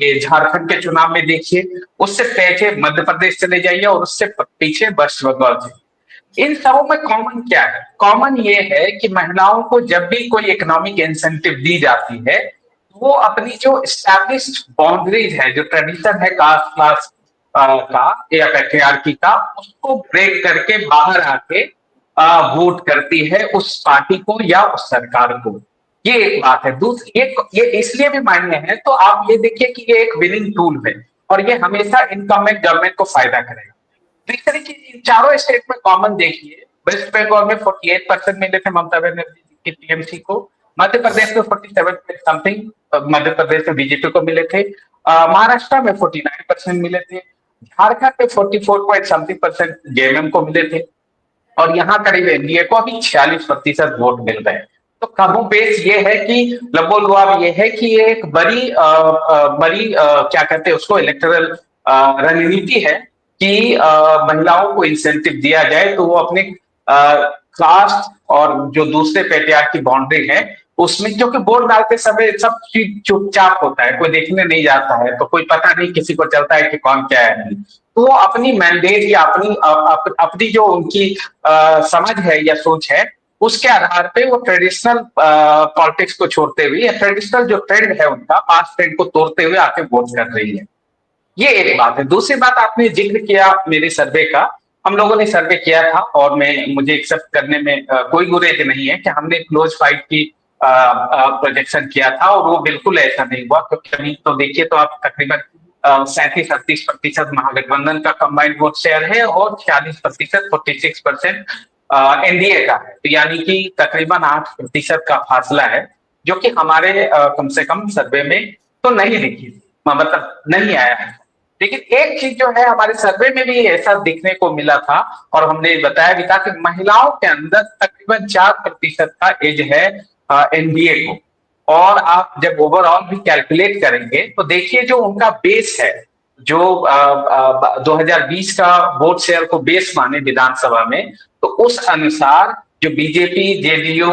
ये झारखंड के चुनाव में देखिए, उससे पीछे मध्य प्रदेश चले जाइए, और उससे पीछे वेस्ट बंगाल. इन सबों में कॉमन क्या है? कॉमन ये है कि महिलाओं को जब भी कोई इकोनॉमिक इंसेंटिव दी जाती है, वो अपनी जो एस्टैब्लिश्ड बाउंड्रीज है, जो ट्रेडिशन है कास्ट क्लास का या पैट्रियार्की का, उसको ब्रेक करके बाहर आके वोट करती है उस पार्टी को या उस सरकार को। ये एक बात है। दूसरी, ये इसलिए भी मान्य है, तो आप ये देखिए कि ये एक विनिंग टूल है और ये हमेशा इनकमेंट गवर्नमेंट को फायदा करेगा। तीसरी चीज, इन चारों स्टेट में कॉमन देखिए, वेस्ट बंगाल में 48% मिले थे ममता बनर्जी की टीएमसी को, मध्य प्रदेश में 47 समथिंग मध्य प्रदेश में बीजेपी को मिले थे, महाराष्ट्र में 49% मिले थे, झारखंड में 44 समथिंग परसेंट जेएमएम को मिले थे, और यहाँ करीब एनडीए को अभी 46% वोट मिल गए। तो कमो बेस ये है कि लबोलुआब ये है कि ये एक बड़ी क्या कहते हैं उसको, इलेक्टोरल रणनीति है कि महिलाओं को इंसेंटिव दिया जाए तो वो अपने कास्ट और जो दूसरे पेट्रियार्की की बाउंड्री है उसमें, क्योंकि वोट डालते समय सब चीज चुपचाप होता है, कोई देखने नहीं जाता है, तो कोई पता नहीं किसी को चलता है कि कौन क्या है नहीं, तो वो अपनी मैंडेट या अपनी जो उनकी समझ है या सोच है उसके आधार पे वो ट्रेडिशनल पॉलिटिक्स को छोड़ते हुए या ट्रेडिशनल जो ट्रेंड है उनका पास्ट ट्रेंड को तोड़ते हुए आके वोट कर रही है। ये एक बात है। दूसरी बात, आपने जिक्र किया मेरे सर्वे का, हम लोगों ने सर्वे किया था और मुझे एक्सेप्ट करने में कोई गुरेज नहीं है कि हमने क्लोज फाइट की प्रोजेक्शन किया था और वो बिल्कुल ऐसा नहीं हुआ, क्योंकि अभी तो देखिए तो आप तकरीबन 37-38% महागठबंधन का कंबाइंड वोट शेयर है और 40%, 46% एनडीए का है, तो यानी कि तकरीबन 8% का फासला है, जो कि हमारे कम से कम सर्वे में तो नहीं दिखी, मतलब नहीं आया है। लेकिन एक चीज जो है हमारे सर्वे में भी ऐसा दिखने को मिला था और हमने बताया भी था कि महिलाओं के अंदर तकरीबन 4% का एज है एनडीए को, और आप जब ओवरऑल भी कैलकुलेट करेंगे तो देखिए जो उनका बेस है, जो 2020 का वोट शेयर को बेस माने विधानसभा में, तो उस अनुसार जो बीजेपी, जेडीयू,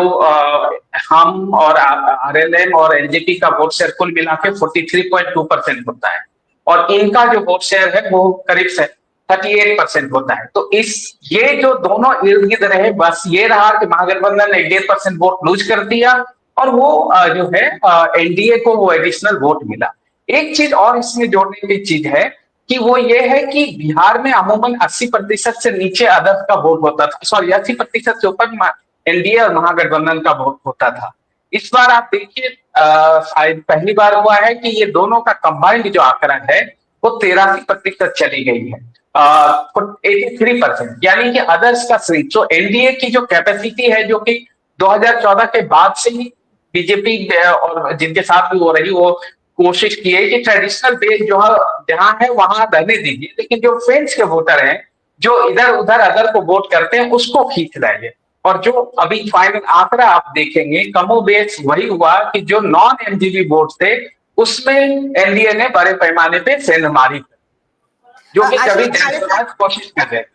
हम और आरएलएम और एलजेपी का वोट शेयर कुल मिला के 43.2% होता है, और इनका जो वोट शेयर है वो करीब से 38% होता है। तो ये जो दोनों इर्द गिर्द रहे, बस ये रहा कि महागठबंधन ने 1.5% वोट लूज कर दिया और वो जो है एनडीए को वो एडिशनल वोट मिला। एक चीज और इसमें जोड़ने की चीज है कि वो ये है कि बिहार में अमूमन 80% से नीचे अदर्स का वोट होता था, सॉरी 80% से ऊपर एनडीए और महागठबंधन का वोट होता था। इस बार आप देखिए शायद पहली बार हुआ है कि ये दोनों का कंबाइंड जो आंकड़ा है वो 83% चली गई है, 83%, यानी कि अदर्स का श्रिंक। तो एनडीए की जो कैपेसिटी है, जो कि 2014 के बाद से ही बीजेपी और जिनके साथ भी हो रही, वो कोशिश की है कि ट्रेडिशनल बेस जो है जहां है वहां रहने दीजिए, लेकिन जो फ्रेंड्स के वोटर हैं जो इधर उधर अदर को वोट करते हैं उसको खींच लाइए। और जो अभी फाइनल आंकड़ा आप देखेंगे कमोबेश वही हुआ कि जो नॉन एमजीबी वोट थे उसमें एनडीए ने बड़े पैमाने पे सेंध मारी, जो कि कभी कोशिश कर रहे थे।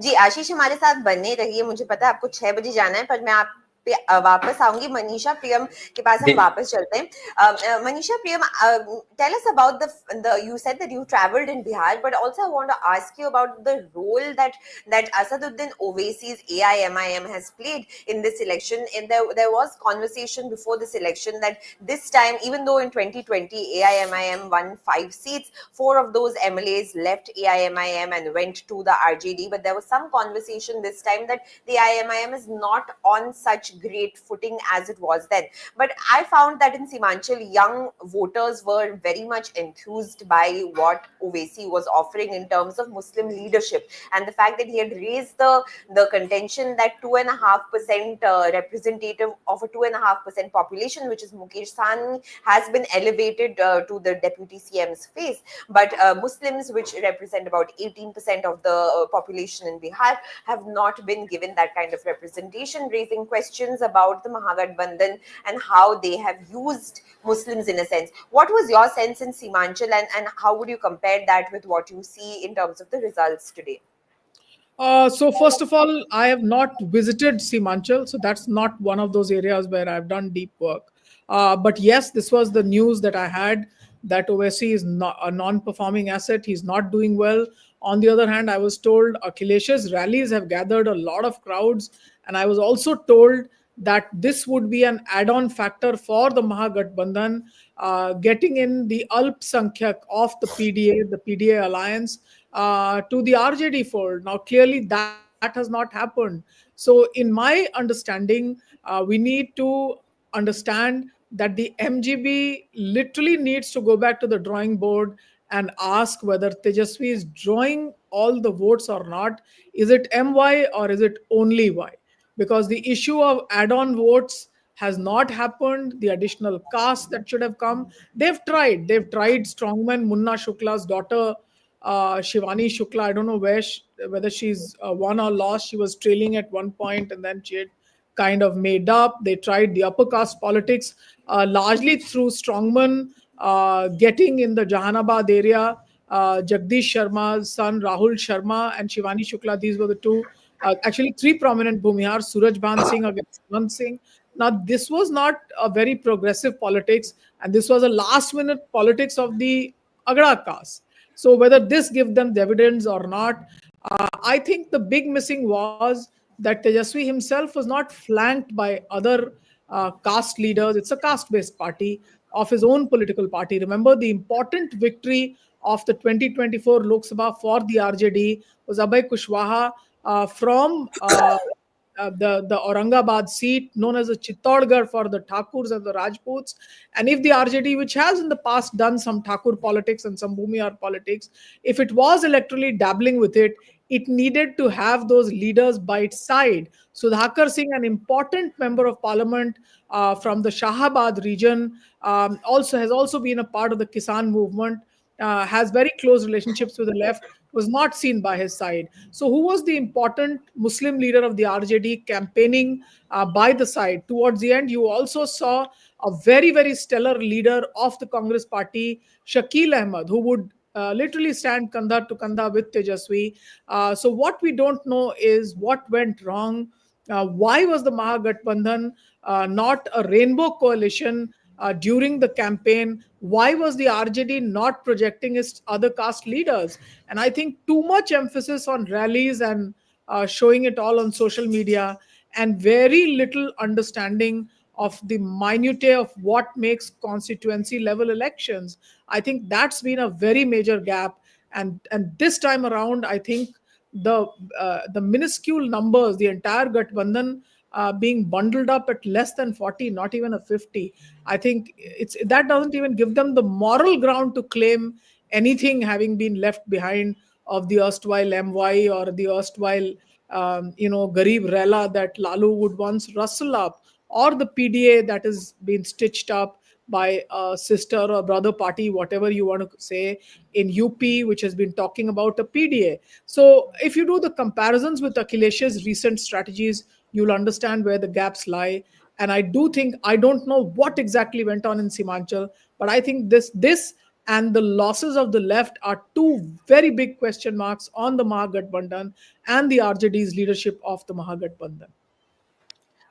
जी आशीष हमारे साथ बने रहिए, मुझे पता है आपको 6 बजे जाना है, पर मैं आप पे वापस आऊंगी। मनीषा प्रियम के पास हम वापस चलते हैं। मनीषा प्रियम, tell us about the you said that you traveled in Bihar, but also I want to ask you about the role that Asaduddin Owaisi's AIMIM has played in this election. And there was conversation before this election that this time, even though in 2020 AIMIM won 5 seats, 4 of those MLAs left AIMIM and went to the RJD, but there was some conversation this time that the AIMIM is not on such great footing as it was then. But I found that in Simanchal, young voters were very much enthused by what Owaisi was offering in terms of Muslim leadership, and the fact that he had raised the contention that 2.5% representative of a 2.5% population, which is Mukesh Sahni, has been elevated to the deputy CM's face. But Muslims, which represent about 18% of the population in Bihar, have not been given that kind of representation, raising questions about the Mahagathbandhan and how they have used Muslims in a sense. What was your sense in Simanchal, and how would you compare that with what you see in terms of the results today? So first of all, I have not visited Simanchal, so that's not one of those areas where I've done deep work. But yes, this was the news that I had, that Owaisi is not a non-performing asset. He's not doing well. On the other hand, I was told Akhilesh's rallies have gathered a lot of crowds, and I was also told that this would be an add-on factor for the Mahagathbandhan, getting in the Alpsankyak of the PDA alliance, to the RJD fold. Now, clearly that has not happened. So, in my understanding, we need to understand that the MGB literally needs to go back to the drawing board and ask whether Tejasvi is drawing all the votes or not. Is it MY or is it only Y? Because the issue of add-on votes has not happened. The additional caste that should have come, they've tried strongman Munna Shukla's daughter, Shivani Shukla. I don't know whether she's won or lost. She was trailing at one point and then she had kind of made up. They tried the upper caste politics, largely through strongman getting in the Jahanabad area. Jagdish Sharma's son Rahul Sharma and Shivani Shukla, these were the two, actually three prominent Bhumihar, Suraj Bhan Singh against Mann Singh. Now, this was not a very progressive politics, and this was a last minute politics of the Agada caste. So, whether this gives them dividends or not, I think the big missing was that Tejasvi himself was not flanked by other caste leaders. It's a caste based party of his own political party. Remember, the important victory of the 2024 Lok Sabha for the RJD was Abhay Kushwaha from the Aurangabad seat, known as the Chittorgarh for the Thakurs and the Rajputs. And if the RJD, which has in the past done some Thakur politics and some Bhumihar politics, if it was electorally dabbling with it, it needed to have those leaders by its side. Sudhakar Singh, an important member of parliament from the Shahabad region, has also been a part of the Kisan movement, has very close relationships with the left, was not seen by his side. So, who was the important Muslim leader of the RJD campaigning by the side? Towards the end, you also saw a very, very stellar leader of the Congress party, Shakil Ahmed, who would literally stand kanda to kanda with Tejasvi. So, what we don't know is what went wrong. Why was the Mahagathbandhan not a rainbow coalition during the campaign? Why was the RJD not projecting its other caste leaders? And I think too much emphasis on rallies and showing it all on social media, and very little understanding of the minutiae of what makes constituency level elections. I think that's been a very major gap. And this time around, I think the minuscule numbers, the entire Gathbandhan being bundled up at less than 40, not even a 50. I think that doesn't even give them the moral ground to claim anything having been left behind of the erstwhile MY or the erstwhile Garib Rela that Lalu would once rustle up, or the PDA that has been stitched up by a sister or brother party, whatever you want to say, in UP, which has been talking about a PDA. So if you do the comparisons with Akhilesh's recent strategies, you'll understand where the gaps lie. And I do think, I don't know what exactly went on in Simanchal, but I think this and the losses of the left are two very big question marks on the Mahagathbandhan and the RJD's leadership of the Mahagathbandhan.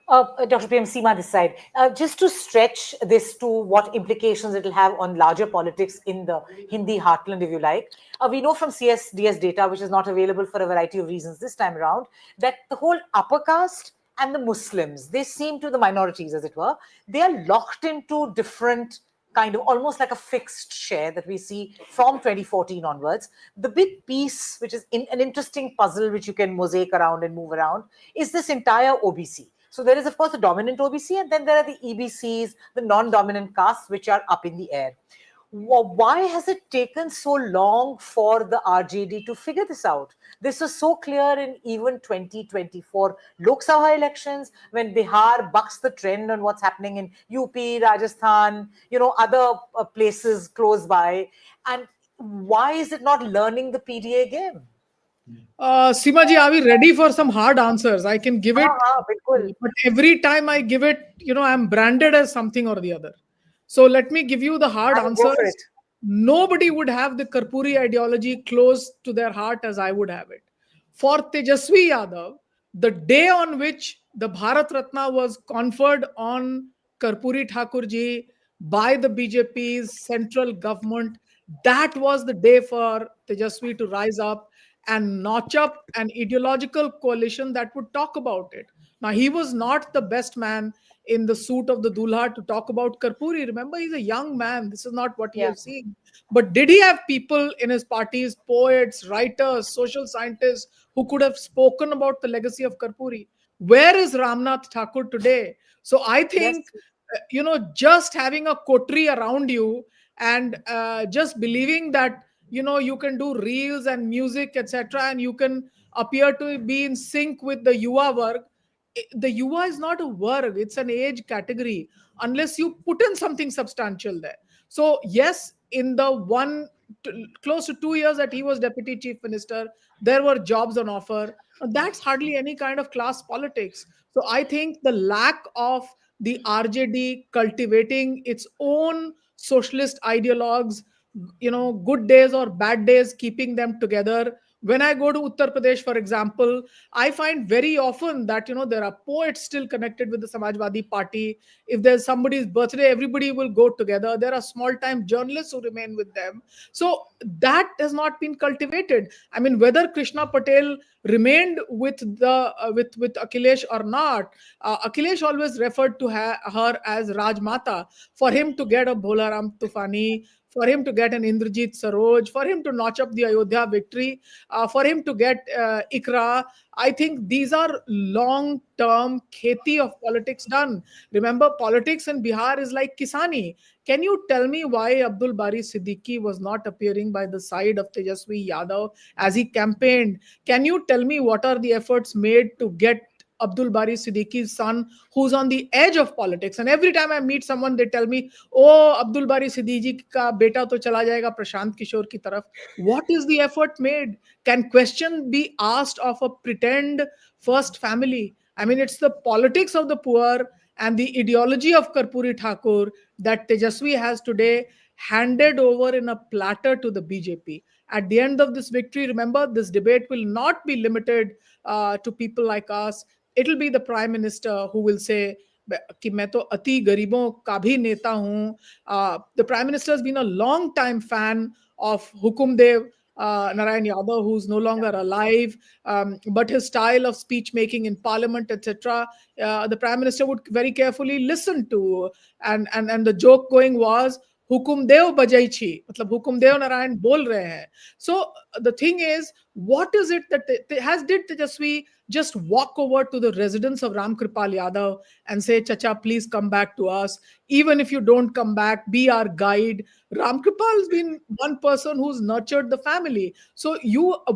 Dr. Priyam, Seema this side. Just to stretch this to what implications it will have on larger politics in the Hindi heartland, if you like. We know from CSDS data, which is not available for a variety of reasons this time around, that the whole upper caste and the Muslims, they seem to the minorities, as it were, they are locked into different kind of almost like a fixed share that we see from 2014 onwards. The big piece, which is an interesting puzzle which you can mosaic around and move around, is this entire OBC. So there is, of course, the dominant OBC, and then there are the EBCs, the non-dominant castes, which are up in the air. Why has it taken so long for the RJD to figure this out? This was so clear in even 2024 Lok Sabha elections, when Bihar bucks the trend on what's happening in UP, Rajasthan, other places close by. And why is it not learning the PDA game? Seema ji, are we ready for some hard answers? I can give it, but every time I give it, I'm branded as something or the other. So let me give you the hard answers. Nobody would have the Karpuri ideology close to their heart as I would have it. For Tejasvi Yadav, the day on which the Bharat Ratna was conferred on Karpuri Thakurji by the BJP's central government, that was the day for Tejasvi to rise up and notch up an ideological coalition that would talk about it. Now, he was not the best man in the suit of the Dulha to talk about Karpuri. Remember, he's a young man. This is not what he Yeah. has seen. But did he have people in his parties, poets, writers, social scientists, who could have spoken about the legacy of Karpuri? Where is Ramnath Thakur today? So I think, Yes. just having a coterie around you and just believing that, you can do reels and music, etc., and you can appear to be in sync with the Yuva work. The Yuva is not a work, it's an age category, unless you put in something substantial there. So, yes, in the close to 2 years that he was deputy chief minister, there were jobs on offer. That's hardly any kind of class politics. So, I think the lack of the RJD cultivating its own socialist ideologues, good days or bad days, keeping them together. When I go to Uttar Pradesh, for example, I find very often that, there are poets still connected with the Samajwadi Party. If there's somebody's birthday, everybody will go together. There are small time journalists who remain with them. So that has not been cultivated. I mean, whether Krishna Patel remained with with Akhilesh or not, Akhilesh always referred to her as Rajmata. For him to get a Bholaram Tufani, for him to get an Indrajit Saroj, for him to notch up the Ayodhya victory, for him to get Ikra, I think these are long-term kheti of politics done. Remember, politics in Bihar is like Kisani. Can you tell me why Abdul Bari Siddiqui was not appearing by the side of Tejasvi Yadav as he campaigned? Can you tell me what are the efforts made to get Abdul Bari Siddiqui's son, who's on the edge of politics? And every time I meet someone, they tell me, "Oh, Abdul Bari Siddiqui ka beta to chala jayega Prashant Kishore ki taraf." What is the effort made? Can question be asked of a pretend first family? I mean, it's the politics of the poor and the ideology of Karpuri Thakur that Tejasvi has today handed over in a platter to the BJP. At the end of this victory, remember, this debate will not be limited to people like us. It'll be the Prime Minister who will say कि मैं तो अति गरीबों का भी नेता हूं. The Prime Minister has been a long time fan of Hukumdev Narayan Yadav, who's no longer alive, but his style of speech making in Parliament, etc., the Prime Minister would very carefully listen to. And the joke going was, Hukumdev bajaichi, matlab Hukumdev Narayan bol rahe hain. So the thing is, what is it that did Tejasvi just walk over to the residence of Ram Kripal Yadav and say, Chacha, please come back to us. Even if you don't come back, be our guide. Ram Kripal has been one person who's nurtured the family. So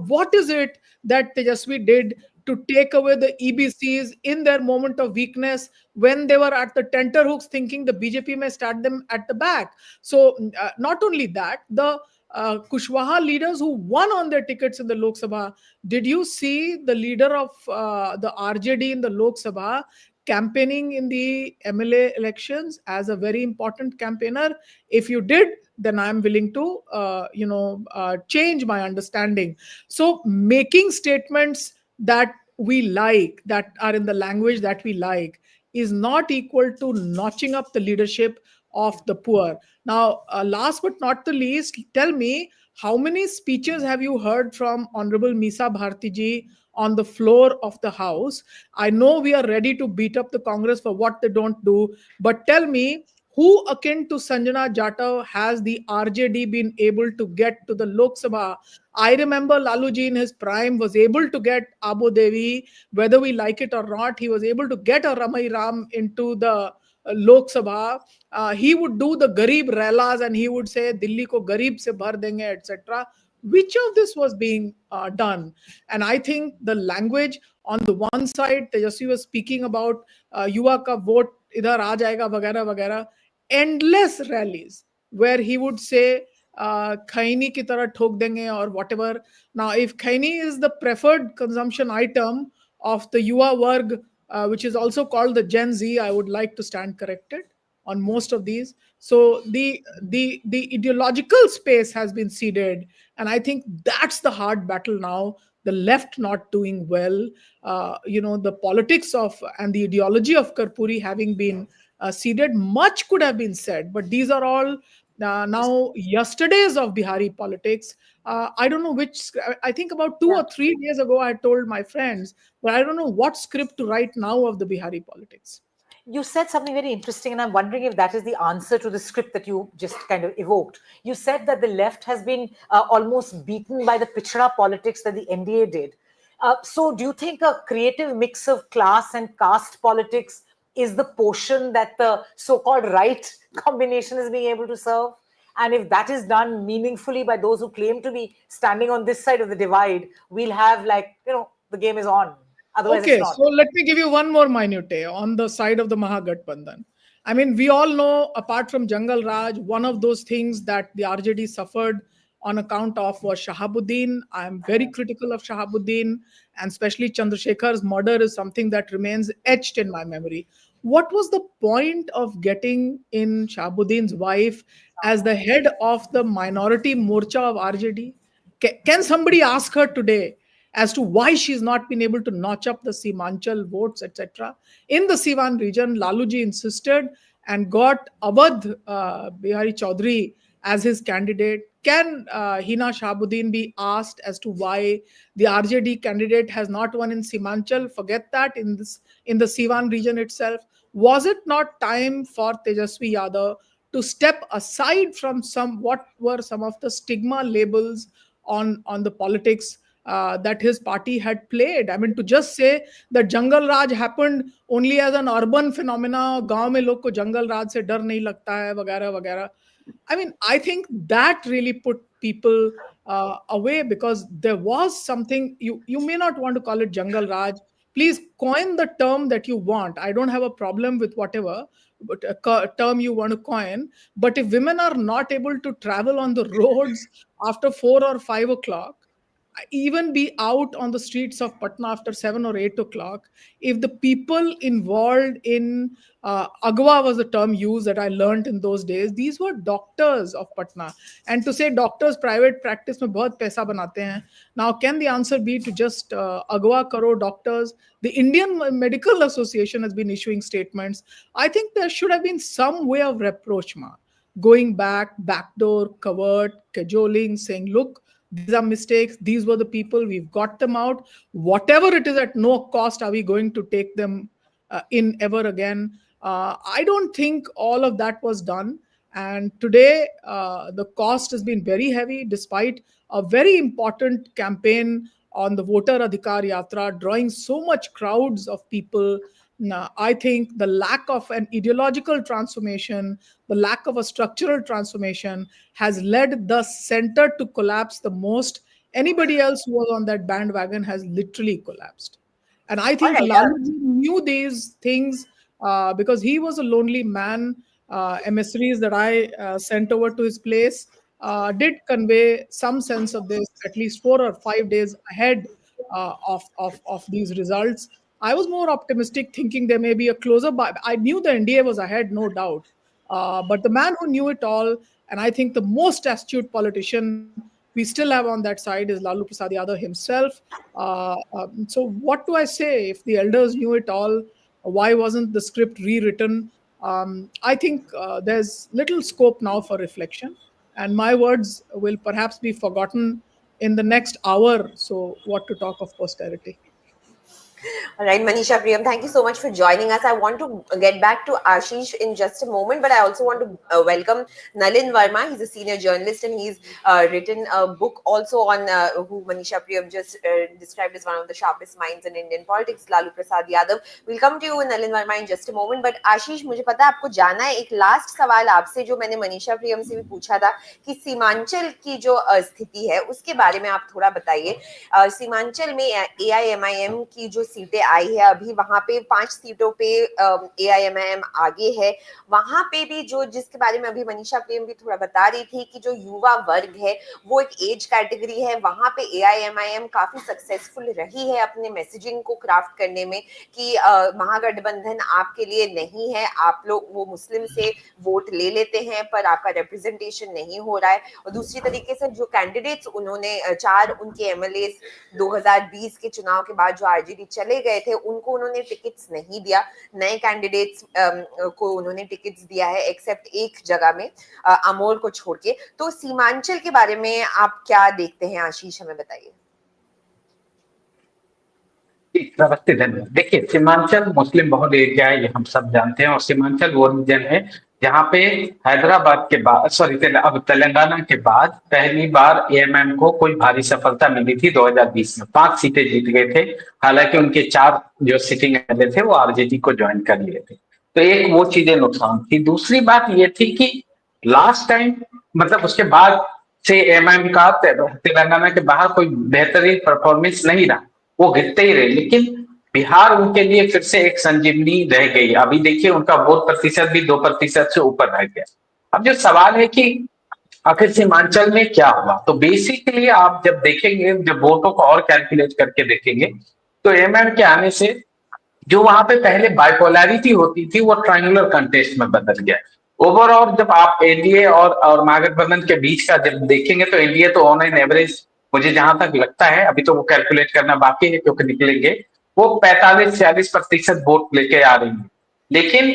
what is it that Tejasvi did to take away the EBCs in their moment of weakness when they were at the tenterhooks thinking the BJP may start them at the back? So not only that, the Kushwaha leaders who won on their tickets in the Lok Sabha, did you see the leader of the RJD in the Lok Sabha campaigning in the MLA elections as a very important campaigner? If you did, then I'm willing to, change my understanding. So making statements that we like, that are in the language that we like, is not equal to notching up the leadership of the poor. Now, last but not the least, tell me, how many speeches have you heard from Honorable Misa Bharti ji on the floor of the House? I know we are ready to beat up the Congress for what they don't do, but tell me, who akin to Sanjana Jatav has the RJD been able to get to the Lok Sabha? I remember Laluji in his prime was able to get Abo Devi, whether we like it or not. He was able to get a Ramai Ram into the Lok Sabha. He would do the Garib Relas and he would say, Delhi ko Garib se bhar denge, etc. Which of this was being done? And I think the language on the one side, Tejasvi was speaking about Yuva ka vote idhar aa jayega, vagera, vagera. Endless rallies where he would say, Khaini ki tarah thok denge or whatever. Now, if Khaini is the preferred consumption item of the Yuva Varg, which is also called the Gen Z, I would like to stand corrected on most of these. So the ideological space has been ceded, and I think that's the hard battle now. The left not doing well, the politics of and the ideology of Karpuri having been ceded. Much could have been said, but these are all Now, yesterday's of Bihari politics, I don't know which, I think about 2 or 3 days ago, I told my friends, but I don't know what script to write now of the Bihari politics. You said something very interesting, and I'm wondering if that is the answer to the script that you just kind of evoked. You said that the left has been almost beaten by the pichda politics that the NDA did. So, do you think a creative mix of class and caste politics is the portion that the so called right combination is being able to serve? And if that is done meaningfully by those who claim to be standing on this side of the divide, we'll have, like, the game is on. Otherwise, Okay, it's not. so let me give you one more minute on the side of the Mahagathbandhan. I mean, we all know, apart from Jangal Raj, one of those things that the RJD suffered on account of was Shahabuddin. I am very critical of Shahabuddin, and especially Chandrasekhar's murder is something that remains etched in my memory. What was the point of getting in Shahabuddin's wife as the head of the minority morcha of RJD? Can somebody ask her today as to why she's not been able to notch up the Simanchal votes, etc. In the Siwan region, Laluji insisted and got Awadh Bihari Chaudhary as his candidate. Can Hina Shahabuddin be asked as to why the RJD candidate has not won in Simanchal? Forget that, in the Siwan region itself. Was it not time for Tejasvi Yadav to step aside from what were some of the stigma labels on the politics that his party had played? I mean, to just say that Jangal Raj happened only as an urban phenomena, गांव में लोग को जंगल राज से डर नहीं लगता है, वगैरह वगैरह. I mean, I think that really put people away, because there was something, you may not want to call it Jangal Raj. Please coin the term that you want. I don't have a problem with whatever but term you want to coin. But if women are not able to travel on the roads after 4 or 5 o'clock, even be out on the streets of Patna after 7 or 8 o'clock, if the people involved in Agwa was the term used that I learned in those days, these were doctors of Patna. And to say doctors private practice mein bahut paisa banate hain. Now, can the answer be to just Agwa karo doctors? The Indian Medical Association has been issuing statements. I think there should have been some way of rapprochement, going back, backdoor, covert, cajoling, saying, look, these are mistakes, these were the people, we've got them out. Whatever it is, at no cost are we going to take them in ever again. I don't think all of that was done. And today, the cost has been very heavy, despite a very important campaign on the Voter Adhikar Yatra, drawing so much crowds of people. Now, I think the lack of an ideological transformation, the lack of a structural transformation has led the center to collapse the most. Anybody else who was on that bandwagon has literally collapsed. And I All think right. Lalu knew these things because he was a lonely man. Emissaries that I sent over to his place did convey some sense of this at least 4 or 5 days ahead of these results. I was more optimistic, thinking there may be a closer. But I knew the NDA was ahead, no doubt. But the man who knew it all, and I think the most astute politician we still have on that side, is Lalu Prasad Yadav himself. So, what do I say? If the elders knew it all, why wasn't the script rewritten? I think there's little scope now for reflection, and my words will perhaps be forgotten in the next hour. So, what to talk of posterity? All right, Manisha Priyam, thank you so much for joining us. I want to get back to Ashish in just a moment, but I also want to welcome Nalin Verma. He's a senior journalist, and he's written a book also on who Manisha Priyam just described as one of the sharpest minds in Indian politics, Lalu Prasad Yadav. We'll come to you, Nalin Verma, in just a moment. But Ashish, मुझे पता है आपको जाना है. एक last सवाल आपसे जो मैंने मनीषा प्रियम से भी पूछा था कि सीमांचल की जो स्थिति है उसके बारे में आप थोड़ा बताइए. सीमांचल में AIMIM की जो सीटें आई है अभी, वहां पे 5 सीटों पे AIMIM आगे है. वहां पे भी जो जिसके बारे में अभी मनीषा प्रेम भी थोड़ा बता रही थी कि जो युवा वर्ग है वो एक एज कैटेगरी है, वहां पे AIMIM काफी सक्सेसफुल रही है अपने मैसेजिंग को क्राफ्ट करने में कि महागठबंधन आपके लिए नहीं है, आप लोग वो मुस्लिम से वोट ले लेते हैं पर आपका रिप्रेजेंटेशन नहीं हो रहा है. और दूसरी तरीके से जो कैंडिडेट्स उन्होंने 4 उनके MLAs 2020 के चुनाव के बाद जो RJD चले गए थे उनको उन्होंने टिकट्स नहीं दिया, नए कैंडिडेट्स को उन्होंने टिकट्स दिया है एक्सेप्ट एक जगह में, अमोल को छोड़ के। तो सीमांचल के बारे में आप क्या देखते हैं आशीष, हमें बताइए। नमस्ते, धन्यवाद। देखिए, सीमांचल मुस्लिम बहुल एरिया है, ये हम सब जानते हैं, और सीमांचल वो रीजन है जहाँ पे हैदराबाद के बाद, अब तेलंगाना के बाद पहली बार एएमएम को कोई भारी सफलता मिली थी 2020 में। 5 सीटें जीत गए थे, हालांकि उनके 4 जो सिटिंग एमएलए थे वो आरजेडी को ज्वाइन कर लिए थे। तो एक वो चीजें नुकसान थी। दूसरी बात ये थी कि लास्ट टाइम, मतलब उसके बाद से एएमएम का तेलंगाना के बाहर कोई बेहतरीन परफॉर्मेंस नहीं रहा, वो गिरते ही रहे। लेकिन बिहार उनके लिए फिर से एक संजीवनी रह गई। अभी देखिए, उनका वोट प्रतिशत भी 2% से ऊपर रह गया। अब जो सवाल है कि आखिर सीमांचल में क्या हुआ, तो बेसिकली आप जब देखेंगे, जब वोटों को और कैलकुलेट करके देखेंगे, तो एमएम के आने से जो वहां पे पहले बाइपोलैरिटी होती थी वो ट्रायंगुलर कंटेस्ट में बदल गया। ओवरऑल जब आप एनडीए और महागठबंधन के बीच का जब देखेंगे, तो एनडीए तो ऑन एन एवरेज, मुझे जहां तक लगता है, अभी तो वो कैलकुलेट करना बाकी है क्योंकि निकलेंगे, वो 45-46% वोट लेके आ रही है। लेकिन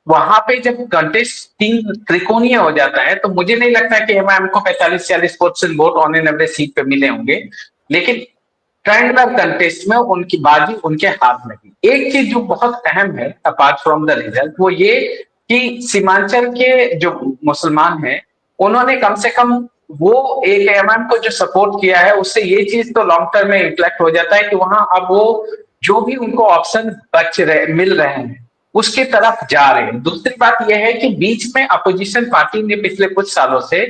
वहां पे जब कंटेस्ट तीन त्रिकोणीय हो जाता है, तो मुझे नहीं लगता कि एमआईएम को 45-46% vote on an average seat पे मिले होंगे। लेकिन ट्रायंगुलर कंटेस्ट में उनकी बाजी उनके हाथ में थी। एक चीज जो बहुत अहम है अपार्ट फ्रॉम द रिजल्ट, वो ये कि सीमांचल के जो मुसलमान हैं, उन्होंने कम से कम वो एक एमएम को जो सपोर्ट किया है, उससे ये चीज तो लॉन्ग टर्म में रिफ्लेक्ट हो जाता है कि वहां अब वो जो भी उनको ऑप्शन मिल रहे हैं उसकी तरफ जा रहे हैं। दूसरी बात यह है कि बीच में अपोजिशन पार्टी ने पिछले कुछ सालों से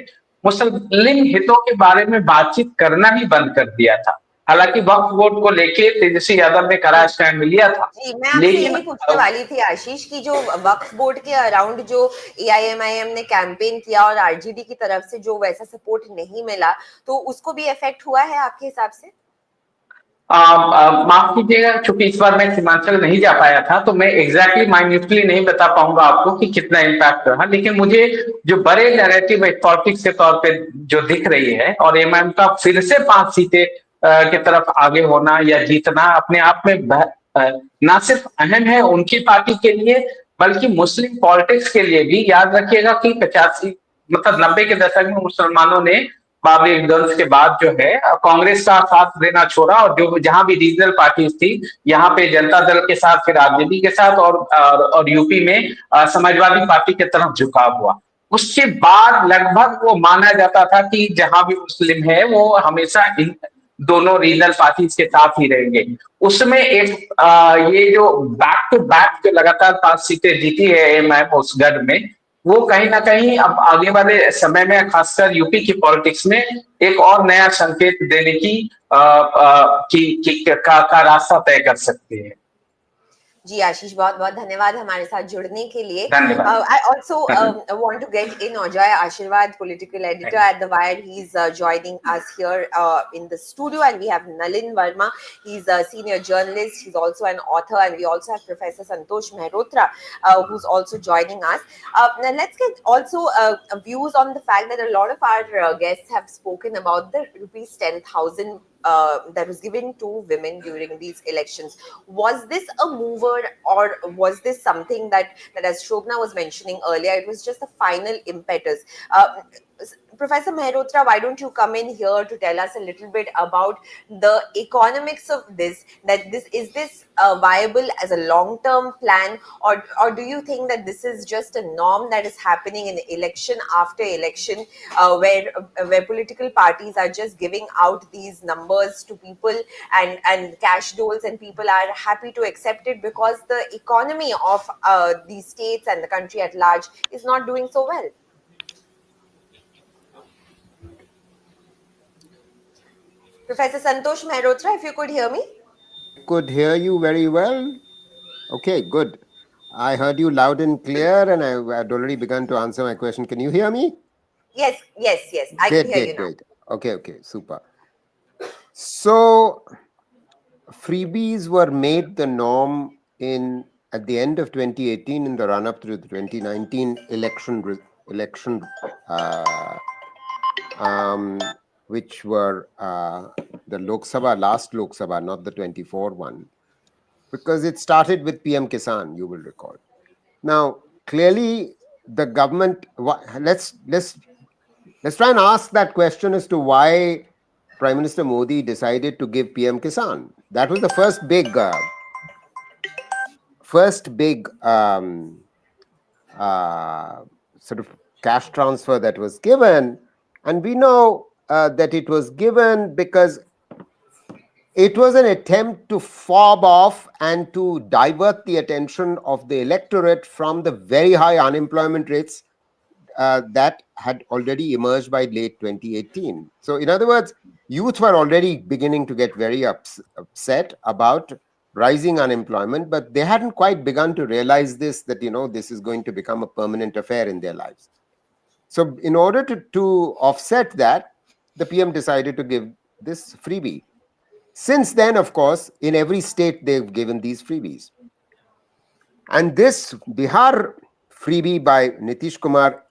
मुस्लिम हितों के बारे में बातचीत करना ही बंद कर दिया था। हालांकि वक्फ बोर्ड को लेके तेजस्वी यादव ने कड़ा स्टैंड लिया था। जी, मैं आपसे लेकिन यही पूछने वाली थी आशीष की जो वक्फ बोर्ड के अराउंड जो एआईएमआईएम ने कैंपेन किया और आरजेडी की तरफ से जो वैसा सपोर्ट नहीं मिला, तो उसको भी इफेक्ट हुआ है आपके हिसाब से? माफ कीजिएगा, चूंकि इस बार मैं सीमांचल नहीं जा पाया था, तो मैं एग्जैक्टली माइन्यूटली नहीं बता पाऊंगा आपको कि कितना इम्पैक्ट रहा। लेकिन मुझे जो बड़े नैरेटिव पॉलिटिक्स के तौर पे जो दिख रही है, और एमआईएम का फिर से 5 सीटें की तरफ आगे होना या जीतना अपने आप में ना सिर्फ अहम है उनकी पार्टी के लिए, बल्कि मुस्लिम पॉलिटिक्स के लिए भी। याद रखिएगा कि 85 मतलब 90 के दशक में मुसलमानों ने बाबरी विध्वंस के बाद जो है कांग्रेस का साथ देना छोड़ा, और जो जहां भी रीजनल पार्टीज थी, यहाँ पे जनता दल के साथ, फिर आरजेडी के साथ, और यूपी में समाजवादी पार्टी की तरफ झुकाव हुआ। उसके बाद लगभग वो माना जाता था कि जहां भी मुस्लिम है वो हमेशा इन दोनों रीजनल पार्टीज के साथ ही रहेंगे। उसमें एक ये जो बैक टू बैक जो लगातार 5 सीटें जीती है एमआईएम उस गढ़ में, वो कहीं ना कहीं अब आगे वाले समय में खासकर यूपी की पॉलिटिक्स में एक और नया संकेत देने का रास्ता तय कर सकते हैं। जी आशीष, बहुत बहुत धन्यवाद हमारे साथ जुड़ने के लिए। धन्यवाद। I also want to get in Ajay Ashirwad, political editor at The Wire. He's joining us here in the studio, and we have Nalin Verma. He's a senior journalist. He's also an author, and we also have Professor Santosh Mehrotra, who's also joining us. Now let's get also views on the fact that a lot of our guests have spoken about the rupees 10,000 that was given to women during these elections. Was this a mover, or was this something that as Shobhana was mentioning earlier, it was just a final impetus? Professor Mehrotra, why don't you come in here to tell us a little bit about the economics of this? That is this viable as a long-term plan, or do you think that this is just a norm that is happening in election after election, where political parties are just giving out these numbers to people and cash doles, and people are happy to accept it because the economy of these states and the country at large is not doing so well? Professor Santosh Mehrotra, if you could hear me. Could hear you very well. Okay, good. I heard you loud and clear, and I had already begun to answer my question. Can you hear me? Yes. I can hear you now. Great. Okay, super. So, freebies were made the norm at the end of 2018 in the run-up to the 2019 election, which were the last Lok Sabha, not the 24 one. because it started with PM Kisan, you will recall. Now, clearly, the government. Let's try and ask that question as to why Prime Minister Modi decided to give PM Kisan. That was the first big sort of cash transfer that was given, and we know that it was given because it was an attempt to fob off and to divert the attention of the electorate from the very high unemployment rates that had already emerged by late 2018. So, in other words, youth were already beginning to get very upset about rising unemployment, but they hadn't quite begun to realize this, that, this is going to become a permanent affair in their lives. So, in order to offset that, the PM decided to give this freebie. Since then, of course, in every state, they've given these freebies. And this Bihar freebie by Nitish Kumar,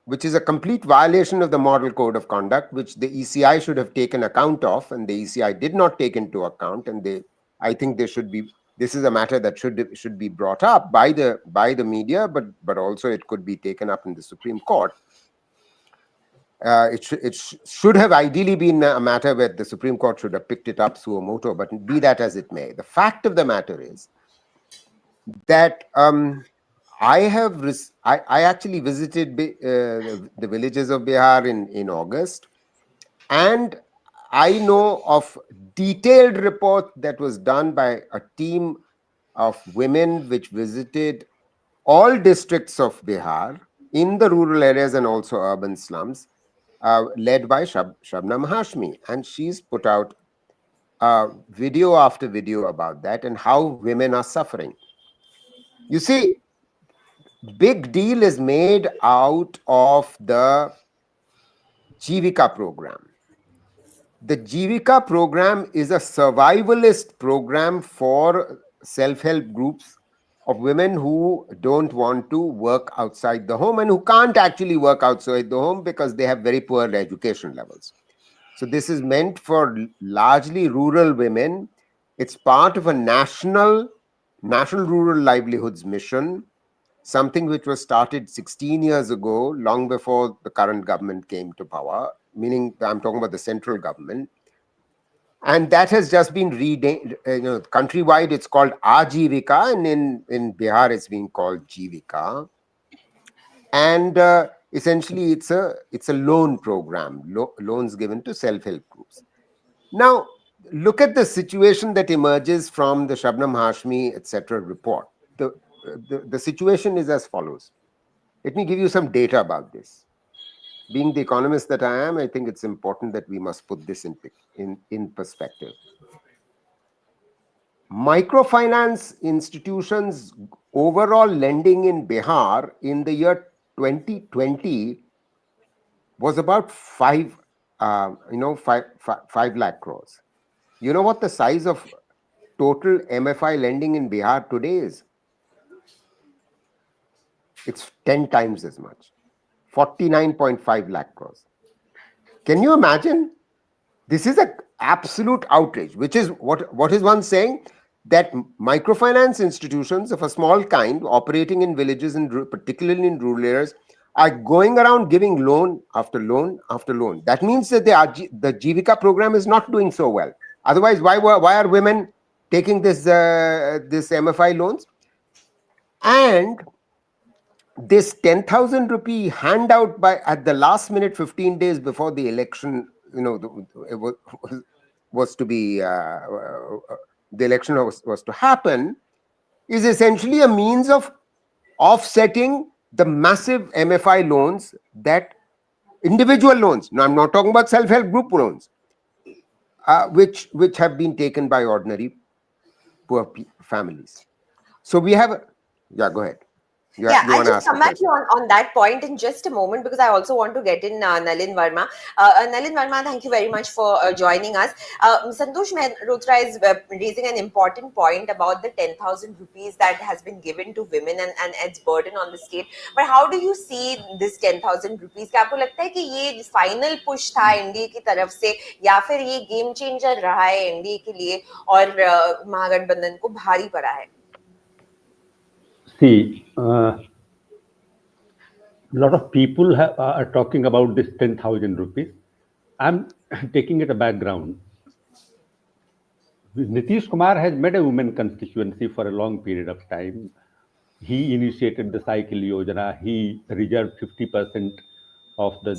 which is a complete violation of the Model Code of Conduct, which the ECI should have taken account of, and the ECI did not take into account. And I think they should be. This is a matter that should be brought up by the media, but also it could be taken up in the Supreme Court. It should have ideally been a matter where the Supreme Court should have picked it up suo motu, but be that as it may, the fact of the matter is that I actually visited the villages of Bihar in August, and I know of detailed report that was done by a team of women which visited all districts of Bihar in the rural areas and also urban slums, led by Shobhana Hashmi, and she's put out video after video about that and how women are suffering. You see, big deal is made out of the Jivika program. The Jivika program is a survivalist program for self-help groups of women who don't want to work outside the home and who can't actually work outside the home because they have very poor education levels. So this is meant for largely rural women. It's part of a national rural livelihoods mission, something which was started 16 years ago, long before the current government came to power, meaning I'm talking about the central government. And that has just been renamed, countrywide it's called Ajivika, and in Bihar it's being called Jivika. And essentially it's a loan program, loans given to self-help groups. Now, look at the situation that emerges from the Shobhana Hashmi, etc. report. The situation is as follows. Let me give you some data about this. Being the economist that I am, I think it's important that we must put this in perspective. Microfinance institutions' overall lending in Bihar in the year 2020 was about 5 lakh crores. You know what the size of total MFI lending in Bihar today is? It's 10 times as much, 49.5 lakh crores. Can you imagine? This is an absolute outrage, which is what is one saying? That microfinance institutions of a small kind operating in villages, and particularly in rural areas, are going around giving loan after loan after loan. That means that the Jivika program is not doing so well. Otherwise, why are women taking this MFI loans? And this 10,000 rupee handout at the last minute, 15 days before the election, it was to be the election was to happen, is essentially a means of offsetting the massive MFI loans, that individual loans. Now, I'm not talking about self-help group loans, which have been taken by ordinary poor families. So we have, yeah, go ahead. Yeah, You I'll want to just ask a come back to question? you on that point in just a moment because I also want to get in Nalin Verma. Nalin Verma, thank you very much for joining us. Santosh Mehrotra is raising an important point about the 10,000 rupees that has been given to women and its burden on the state. But how do you see this 10,000 rupees? क्या आपको लगता है कि ये final push था NDA की तरफ से या फिर ये गेम चेंजर रहा है एनडीए के लिए और महागठबंधन को भारी पड़ा है? See, a lot of people are talking about this 10,000 rupees. I'm taking it a background. Nitish Kumar has made a women constituency for a long period of time. He initiated the Cycle Yojana. He reserved 50% of the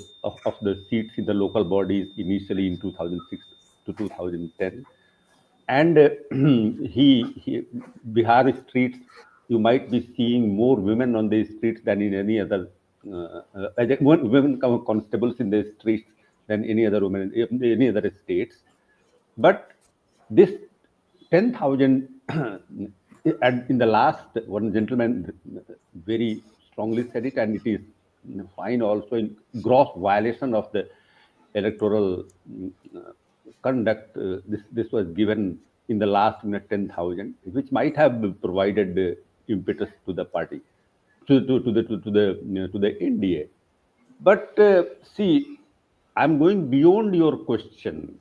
seats in the local bodies initially in 2006 to 2010. And he Bihar streets, you might be seeing more women on the streets than in any other women constables in the streets than any other women in any other states. But this 10,000 and in the last one gentleman very strongly said it, and it is fine also in gross violation of the electoral conduct. This was given in the last minute 10,000, which might have provided impetus to the party, to the NDA. But see, I'm going beyond your question.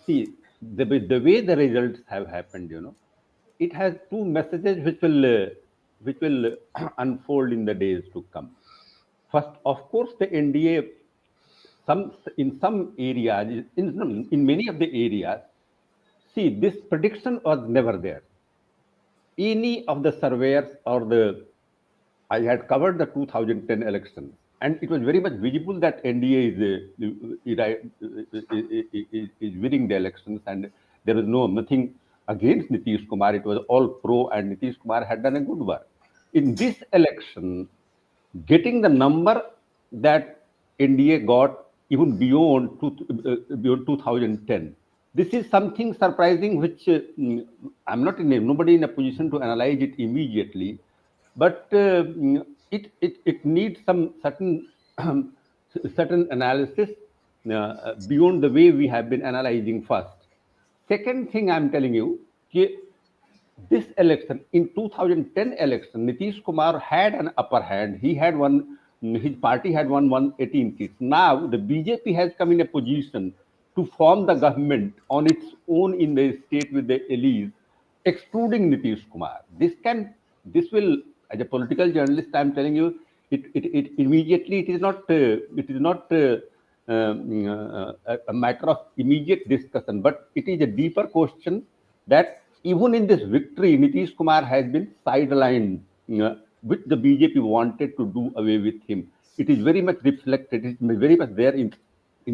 See, the way the results have happened, it has two messages which will unfold in the days to come. First, of course, the NDA, in some areas, in many of the areas, see, this prediction was never there. Any of the surveyors I had covered the 2010 elections, and it was very much visible that NDA is winning the elections, and there was nothing against Nitish Kumar. It was all pro, and Nitish Kumar had done a good work. In this election, getting the number that NDA got even beyond 2010. This is something surprising, which I'm nobody in a position to analyze it immediately, but it needs some certain analysis beyond the way we have been analyzing first. Second thing I'm telling you, this election, in 2010 election, Nitish Kumar had an upper hand. His party had won 118 seats. Now the BJP has come in a position to form the government on its own in the state with the allies, excluding Nitish Kumar. This will, as a political journalist, I'm telling you, it immediately, it is not a matter of immediate discussion, but it is a deeper question that even in this victory, Nitish Kumar has been sidelined, which the BJP wanted to do away with him. It is very much reflected. It is very much there in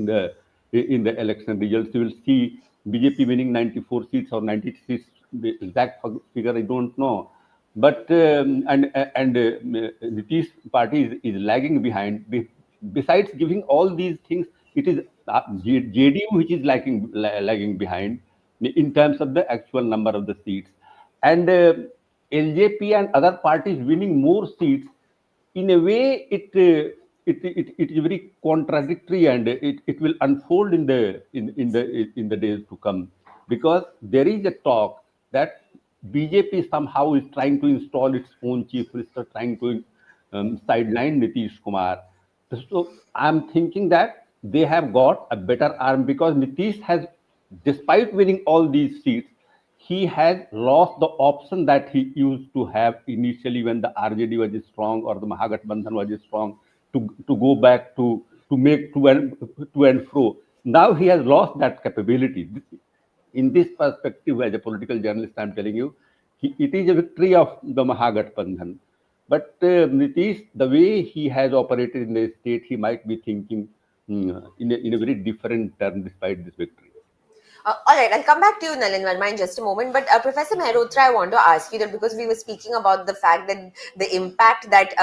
the election results. You will see BJP winning 94 seats or 90 seats. The exact figure I don't know, but Nitish party is lagging behind. Besides giving all these things, it is JDU which is lagging behind in terms of the actual number of the seats, and LJP and other parties winning more seats. In a way, it is very contradictory, and it will unfold in the days to come, because there is a talk that BJP somehow is trying to install its own chief minister, trying to sideline Nitish Kumar. So I'm thinking that they have got a better arm, because Nitish has, despite winning all these seats, he has lost the option that he used to have initially when the RJD was strong or the Mahagathbandhan was strong, to go back to make to and fro. Now he has lost that capability. In this perspective, as a political journalist, I'm telling you, it is a victory of the Mahagathbandhan. But Nitish, the way he has operated in the state, he might be thinking in a very different term despite this victory. All right, I'll come back to you, Nalin Verma, in just a moment. But Professor Mehrotra, I want to ask you that because we were speaking about the fact that the impact that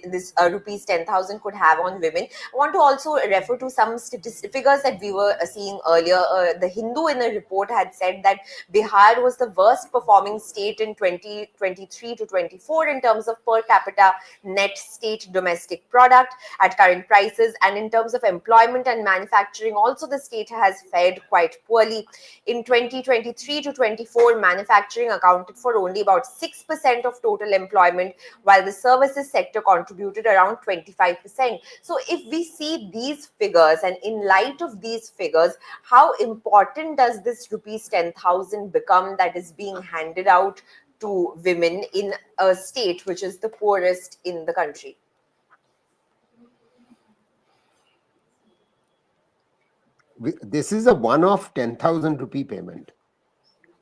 this rupees 10,000 could have on women, I want to also refer to some figures that we were seeing earlier. The Hindu in a report had said that Bihar was the worst performing state in 2023 to 24 in terms of per capita net state domestic product at current prices. And in terms of employment and manufacturing, also the state has fared quite poorly. In 2023 to 24, manufacturing accounted for only about 6% of total employment, while the services sector contributed around 25%. So, if we see these figures, and in light of these figures, how important does this rupees 10,000 become that is being handed out to women in a state which is the poorest in the country? This is a one-off 10,000 rupee payment.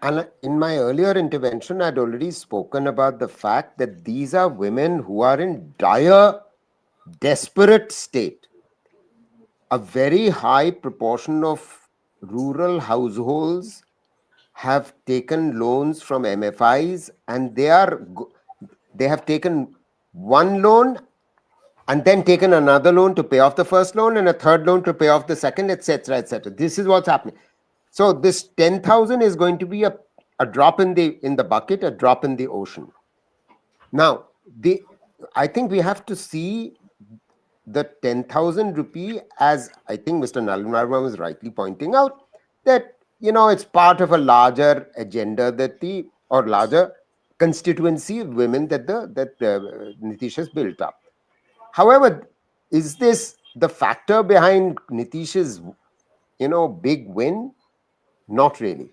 And in my earlier intervention, I'd already spoken about the fact that these are women who are in dire, desperate state. A very high proportion of rural households have taken loans from MFIs, and they have taken one loan and then taken another loan to pay off the first loan and a third loan to pay off the second, etc., etc. This is what's happening. So this 10,000 is going to be a drop in the bucket, a drop in the ocean. Now, I think we have to see the 10,000 rupee, as I think Mr. Nalin Verma was rightly pointing out, that it's part of a larger agenda or larger constituency of women that Nitish has built up. However, is this the factor behind Nitish's big win? Not really.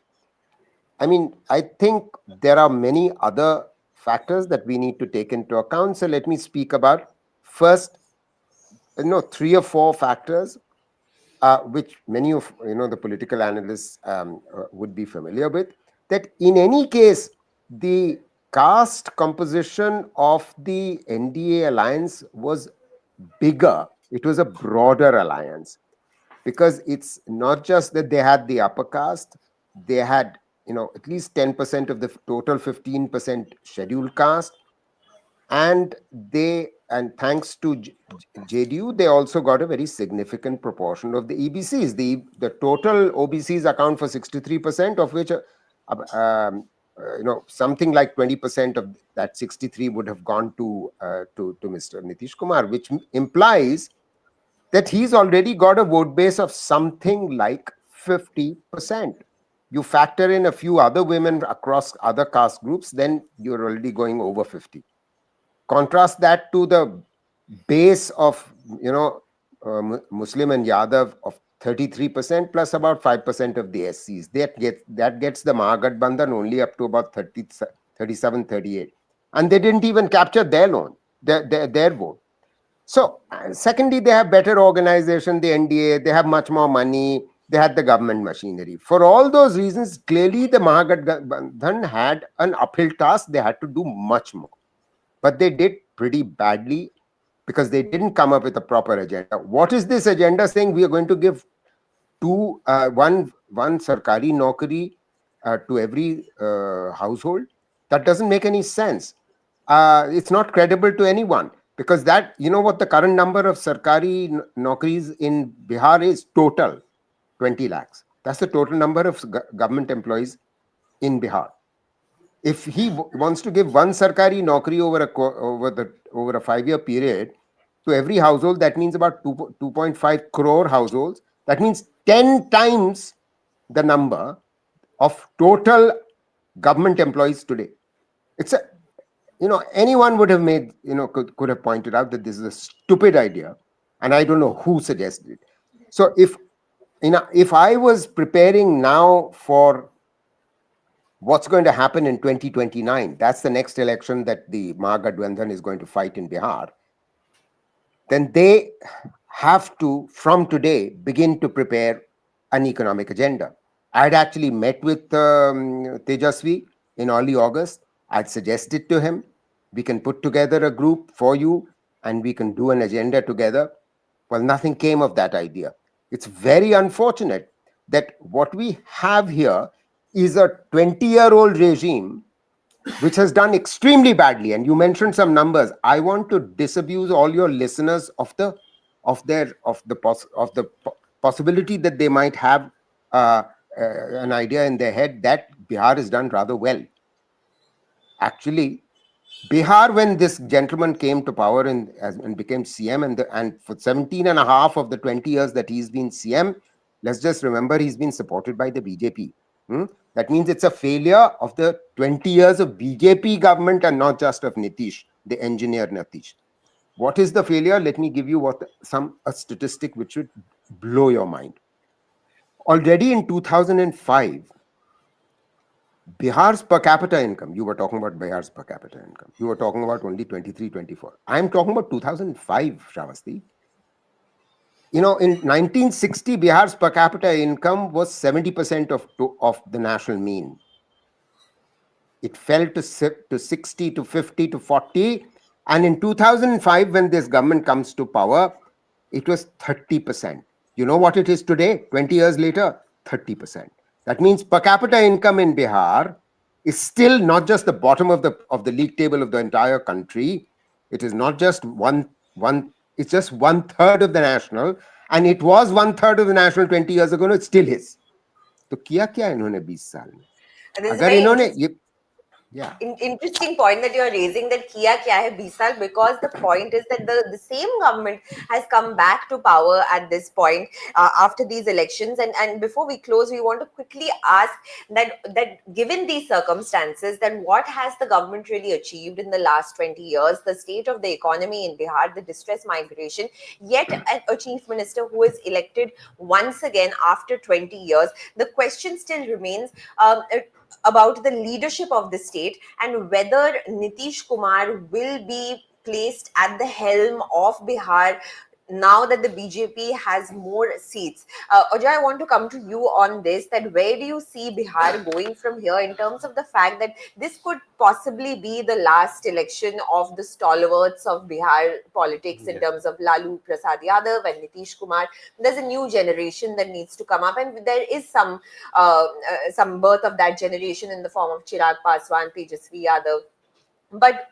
I mean, I think there are many other factors that we need to take into account. So let me speak about first, 3 or 4 factors, which many of the political analysts would be familiar with. That in any case, the caste composition of the NDA alliance was bigger. It was a broader alliance, because it's not just that they had the upper caste, they had at least 10% of the total 15% scheduled caste, and thanks to JDU, they also got a very significant proportion of the EBCs. The total OBCs account for 63%, of which something like 20% of that 63 would have gone to Mr. Nitish Kumar, which implies that he's already got a vote base of something like 50%. You factor in a few other women across other caste groups, then you're already going over 50. Contrast that to the base of Muslim and Yadav of 33% plus about 5% of the SCs. That gets the Mahagathbandhan only up to about 37, 38. And they didn't even capture their vote. So, secondly, they have better organization, the NDA, they have much more money, they had the government machinery. For all those reasons, clearly the Mahagathbandhan had an uphill task. They had to do much more. But they did pretty badly because they didn't come up with a proper agenda. What is this agenda saying? We are going to give one sarkari naukari to every household? That doesn't make any sense. It's not credible to anyone, because what the current number of sarkari naukaris in Bihar is total 20 lakhs. That's the total number of government employees in Bihar. If he wants to give one sarkari naukari over a 5-year period to every household, that means about 2.5 crore households. That means 10 times the number of total government employees today. It's anyone would have made, could have pointed out that this is a stupid idea, and I don't know who suggested it. So if I was preparing now for what's going to happen in 2029, that's the next election that the Mahagathbandhan is going to fight in Bihar, then they have to, from today, begin to prepare an economic agenda. I'd actually met with Tejasvi in early August. I'd suggested to him, we can put together a group for you and we can do an agenda together. Well, nothing came of that idea. It's very unfortunate. that what we have here is a 20-year-old regime which has done extremely badly. And you mentioned some numbers. I want to disabuse all your listeners of the possibility that they might have uh, an idea in their head that Bihar has done rather well. Actually, Bihar, when this gentleman came to power and became CM, and for 17 and a half of the 20 years that he's been CM, let's just remember he's been supported by the BJP. That means it's a failure of the 20 years of BJP government and not just of Nitish, the engineer Nitish. What is the failure? Let me give you a statistic which would blow your mind. Already in 2005, Bihar's per capita income, you were talking about Bihar's per capita income. You were talking about only 23, 24. I'm talking about 2005, Shravasti. In 1960, Bihar's per capita income was 70% of the national mean. It fell to 60, to 50, to 40. And in 2005, when this government comes to power, it was 30%. You know what it is today, 20 years later? 30%. That means per capita income in Bihar is still not just the bottom of the league table of the entire country. It is not just it's just 1/3 of the national, and it was 1/3 of the national 20 years ago. No, it still is. तो किया क्या इन्होंने 20 साल में? And there's a अगर very इन्होंने ये yeah. Interesting point that you're raising, that kiya kya hai 20 saal, because the point is that the same government has come back to power at this point after these elections. And before we close, we want to quickly ask that given these circumstances, that what has the government really achieved in the last 20 years, the state of the economy in Bihar, the distress migration, yet a chief minister who is elected once again after 20 years. The question still remains about the leadership of the state and whether Nitish Kumar will be placed at the helm of Bihar now that the BJP has more seats. Ajay, I want to come to you on this, that where do you see Bihar going from here in terms of the fact that this could possibly be the last election of the stalwarts of Bihar politics in terms of Lalu Prasad Yadav and Nitish Kumar. There's a new generation that needs to come up, and there is some birth of that generation in the form of Chirag Paswan, Tejasvi Yadav. But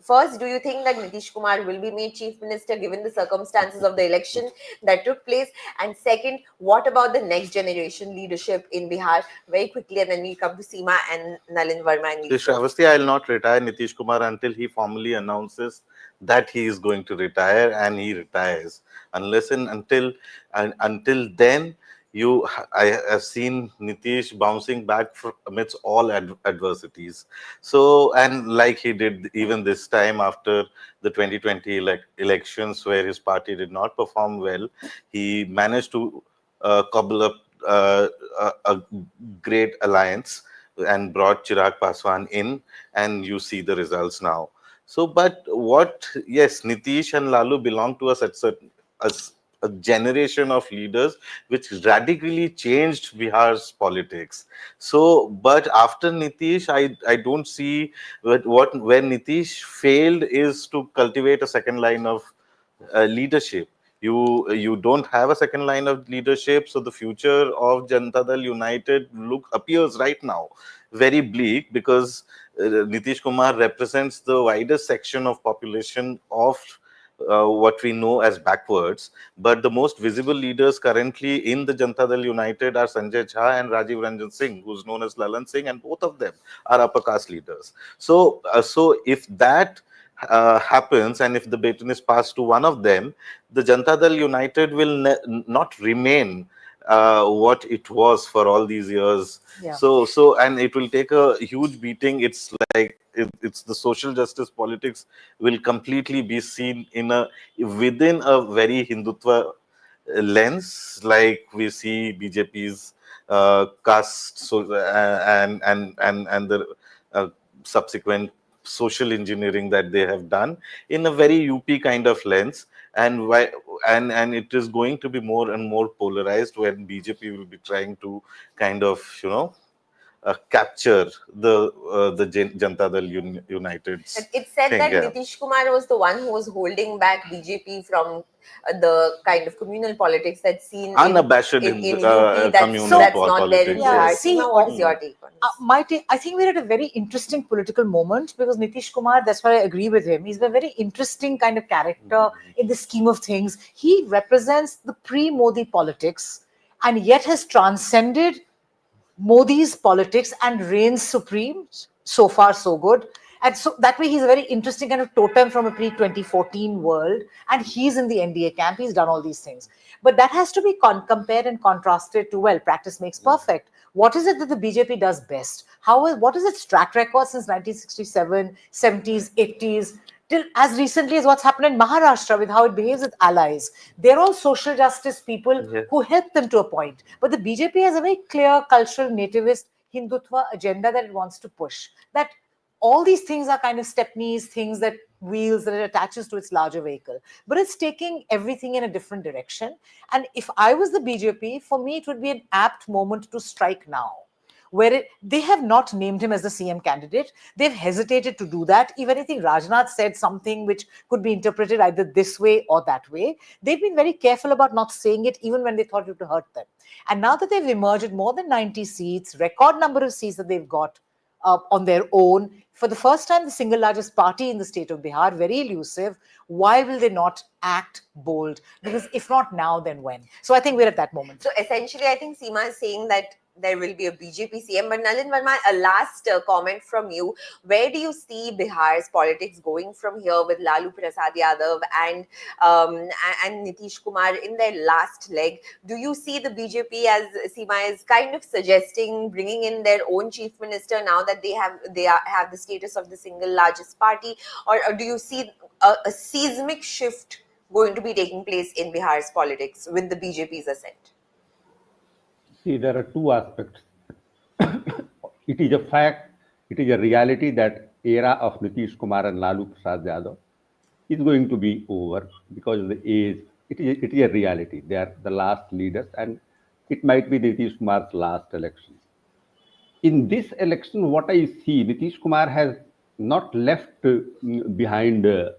first, do you think that Nitish Kumar will be made chief minister given the circumstances of the election that took place? And second, what about the next generation leadership in Bihar? Very quickly, and then we come to Seema and Nalin Verma. And Shravasti, I will not retire Nitish Kumar until he formally announces that he is going to retire, and he retires. Until then, I have seen Nitish bouncing back amidst all adversities. So, and like he did even this time after the 2020 elections, where his party did not perform well, he managed to cobble up a great alliance and brought Chirag Paswan in, and you see the results now. So, but yes, Nitish and Lalu belong to a generation of leaders which radically changed Bihar's politics. So, but after Nitish, I don't see where Nitish failed is to cultivate a second line of leadership. You don't have a second line of leadership, so the future of Janata Dal United appears right now very bleak, because Nitish Kumar represents the widest section of population of what we know as backwards. But the most visible leaders currently in the Janata Dal United are Sanjay Jha and Rajiv Ranjan Singh, who's known as Lalan Singh, and both of them are upper caste leaders. So if that happens, and if the baton is passed to one of them, the Janata Dal United will not remain what it was for all these years. Yeah. So and it will take a huge beating. It's like it's the social justice politics will completely be seen within a very Hindutva lens, like we see BJP's caste and the subsequent social engineering that they have done in a very UP kind of lens, and it is going to be more and more polarized when BJP will be trying to kind of capture the Janata Dal United's It's said thing. that Yeah. Nitish Kumar was the one who was holding back BJP from the kind of communal politics that's seen Unabashed in in UP communal that's not there in politics. Yeah, Bihar. Yes. see, Seema, what is your take on this? my take, I think we're at a very interesting political moment because Nitish Kumar, that's why I agree with him. He's a very interesting kind of character in the scheme of things. He represents the pre-Modi politics and yet has transcended Modi's politics and reigns supreme. So far, so good. And so that way, he's a very interesting kind of totem from a pre 2014 world. And he's in the NDA camp. He's done all these things. But that has to be compared and contrasted to, well, practice makes perfect. What is it that the BJP does best? What is its track record since 1967, 70s, 80s? Till as recently as what's happened in Maharashtra with how it behaves with allies. They're all social justice people Yeah. who help them to a point. But the BJP has a very clear cultural nativist Hindutva agenda that it wants to push. That all these things are kind of stepneys, things that wheels that it attaches to its larger vehicle. But it's taking everything in a different direction. And if I was the BJP, for me, it would be an apt moment to strike now where they have not named him as the CM candidate. They've hesitated to do that. If anything, Rajnath said something which could be interpreted either this way or that way. They've been very careful about not saying it, even when they thought it would hurt them. And now that they've emerged with more than 90 seats, record number of seats that they've got on their own, for the first time, the single largest party in the state of Bihar, very elusive. Why will they not act bold? Because if not now, then when? So I think we're at that moment. So essentially, I think Seema is saying that there will be a BJP CM. But Nalin Verma, a last comment from you. Where do you see Bihar's politics going from here with Lalu Prasad Yadav and Nitish Kumar in their last leg? Do you see the BJP, as Seema is kind of suggesting, bringing in their own chief minister now that they have the status of the single largest party, or do you see a seismic shift going to be taking place in Bihar's politics with the BJP's ascent? See, there are two aspects. It is a fact, it is a reality that era of Nitish Kumar and Lalu Prasad Yadav is going to be over because of the age. It is a reality. They are the last leaders, and it might be Nitish Kumar's last election. In this election, what I see, Nitish Kumar has not left behind a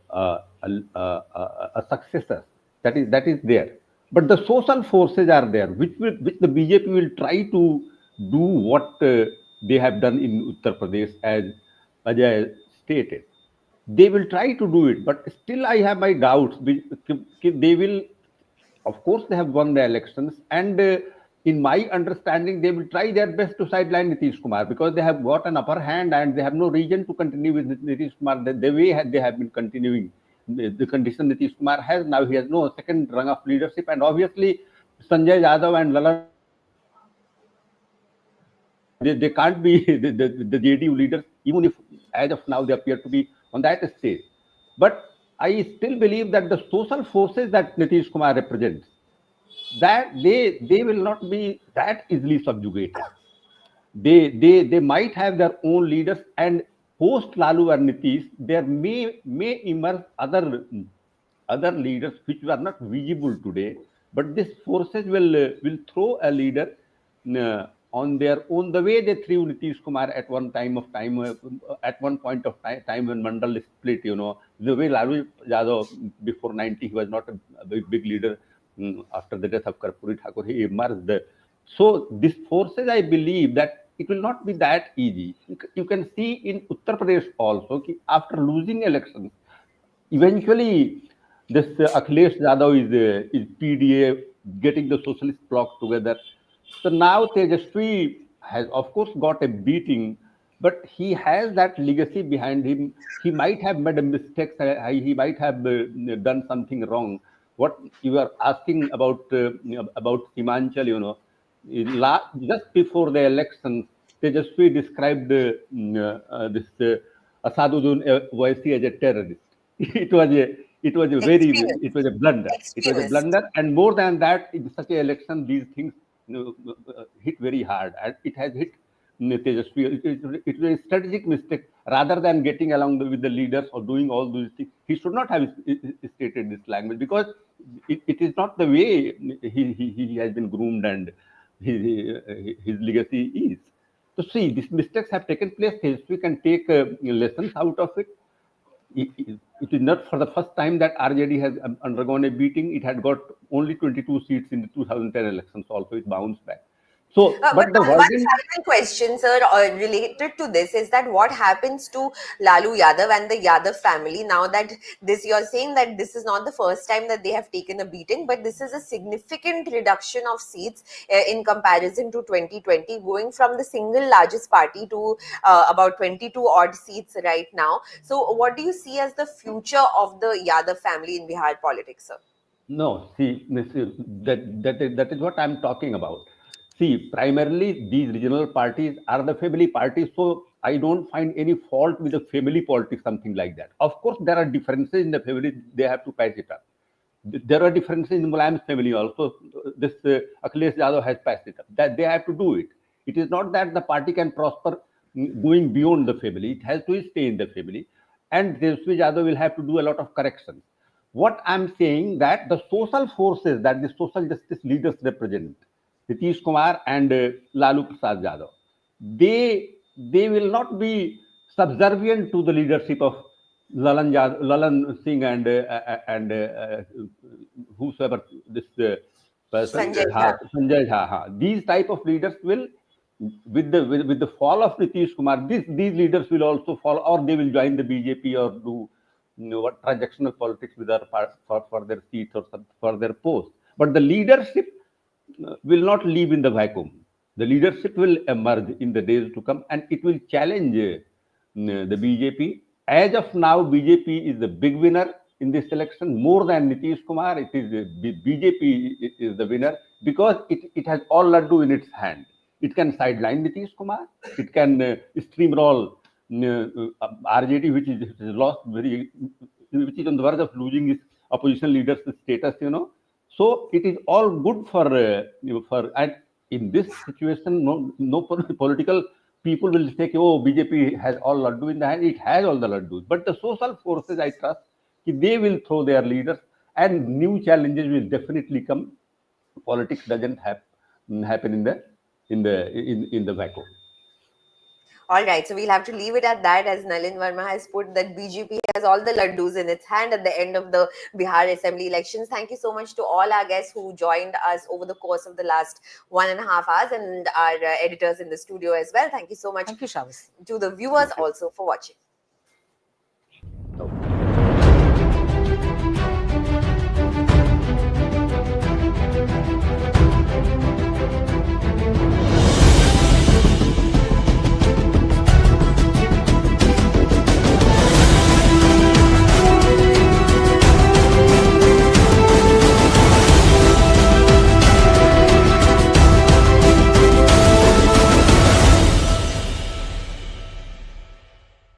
successor. That is there. But the social forces are there, which the BJP will try to do what they have done in Uttar Pradesh, as Ajay stated. They will try to do it, but still I have my doubts. They will, of course, they have won the elections, and in my understanding, they will try their best to sideline Nitish Kumar because they have got an upper hand and they have no reason to continue with Nitish Kumar the way they have been continuing. The condition Nitish Kumar has now, he has no second rung of leadership, and obviously Sanjay Yadav and Lalan, they can't be the JDU leaders, even if as of now they appear to be on that stage. But I still believe that the social forces that Nitish Kumar represents, that they will not be that easily subjugated. They might have their own leaders, and post Lalu and Nitish, there may emerge other leaders which are not visible today, but these forces will throw a leader on their own, the way they threw Nitish Kumar at one point of time when Mandal split. The way Lalu Yadav before 90, he was not a big leader. After the death of Karpuri Thakur, he emerged. So these forces, I believe that it will not be that easy. You can see in Uttar Pradesh also, after losing elections, eventually this Akhilesh Yadav is PDA getting the socialist bloc together. So now Tejasvi has, of course, got a beating, but he has that legacy behind him. He might have made a mistake. He might have done something wrong. What you are asking about Simanchal, just before the elections, Tejasvi described this Asaduddin Owaisi as a terrorist. It was a blunder. It was a blunder, and more than that, in such an election, these things hit very hard, and it has hit Tejasvi. It was a strategic mistake. Rather than getting along with the leaders or doing all those things, he should not have stated this language, because it is not the way he has been groomed and his legacy is. So see, these mistakes have taken place. History can take lessons out of it. It is not for the first time that RJD has undergone a beating. It had got only 22 seats in the 2010 elections. Also, it bounced back. So, But but the one wording. final question, sir, related to this is that what happens to Lalu Yadav and the Yadav family now that you're saying that this is not the first time that they have taken a beating, but this is a significant reduction of seats in comparison to 2020, going from the single largest party to about 22 odd seats right now. So, what do you see as the future of the Yadav family in Bihar politics, sir? No, see, that is what I'm talking about. See, primarily these regional parties are the family parties, so I don't find any fault with the family politics, something like that. Of course, there are differences in the family; they have to patch it up. There are differences in Mulayam's family also. This Akhilesh Yadav has passed it up. That they have to do it. It is not that the party can prosper going beyond the family. It has to stay in the family, and Tejasvi Yadav will have to do a lot of corrections. What I'm saying that the social forces that the social justice leaders represent, Nitish Kumar and Lalu Prasad Yadav, they will not be subservient to the leadership of Lalan Singh and whosoever this person, Sanjay Jha. Sanjay Jha. These type of leaders will, with the fall of Nitish Kumar, these leaders will also fall, or they will join the BJP or do what transactional politics with their for their seats or for their post. But the leadership will not live in the vacuum. The leadership will emerge in the days to come, and it will challenge the BJP. As of now, BJP is the big winner in this election more than Nitish Kumar. It is BJP is the winner because it has all laddu in its hand. It can sideline Nitish Kumar. It can steamroll RJD, which is lost which is on the verge of losing its opposition leader's status. So it is all good for and in this situation, no political people will say, oh, BJP has all laddu in the hand. It has all the laddus, but the social forces, I trust, they will throw their leaders, and new challenges will definitely come. Politics doesn't happen in the vacuum. All right, so we'll have to leave it at that, as Nalin Verma has put that BJP has all the laddus in its hand at the end of the Bihar Assembly elections. Thank you so much to all our guests who joined us over the course of the last 1.5 hours, and our editors in the studio as well. Thank you so much. Thank you, Shravasti. To the viewers also for watching.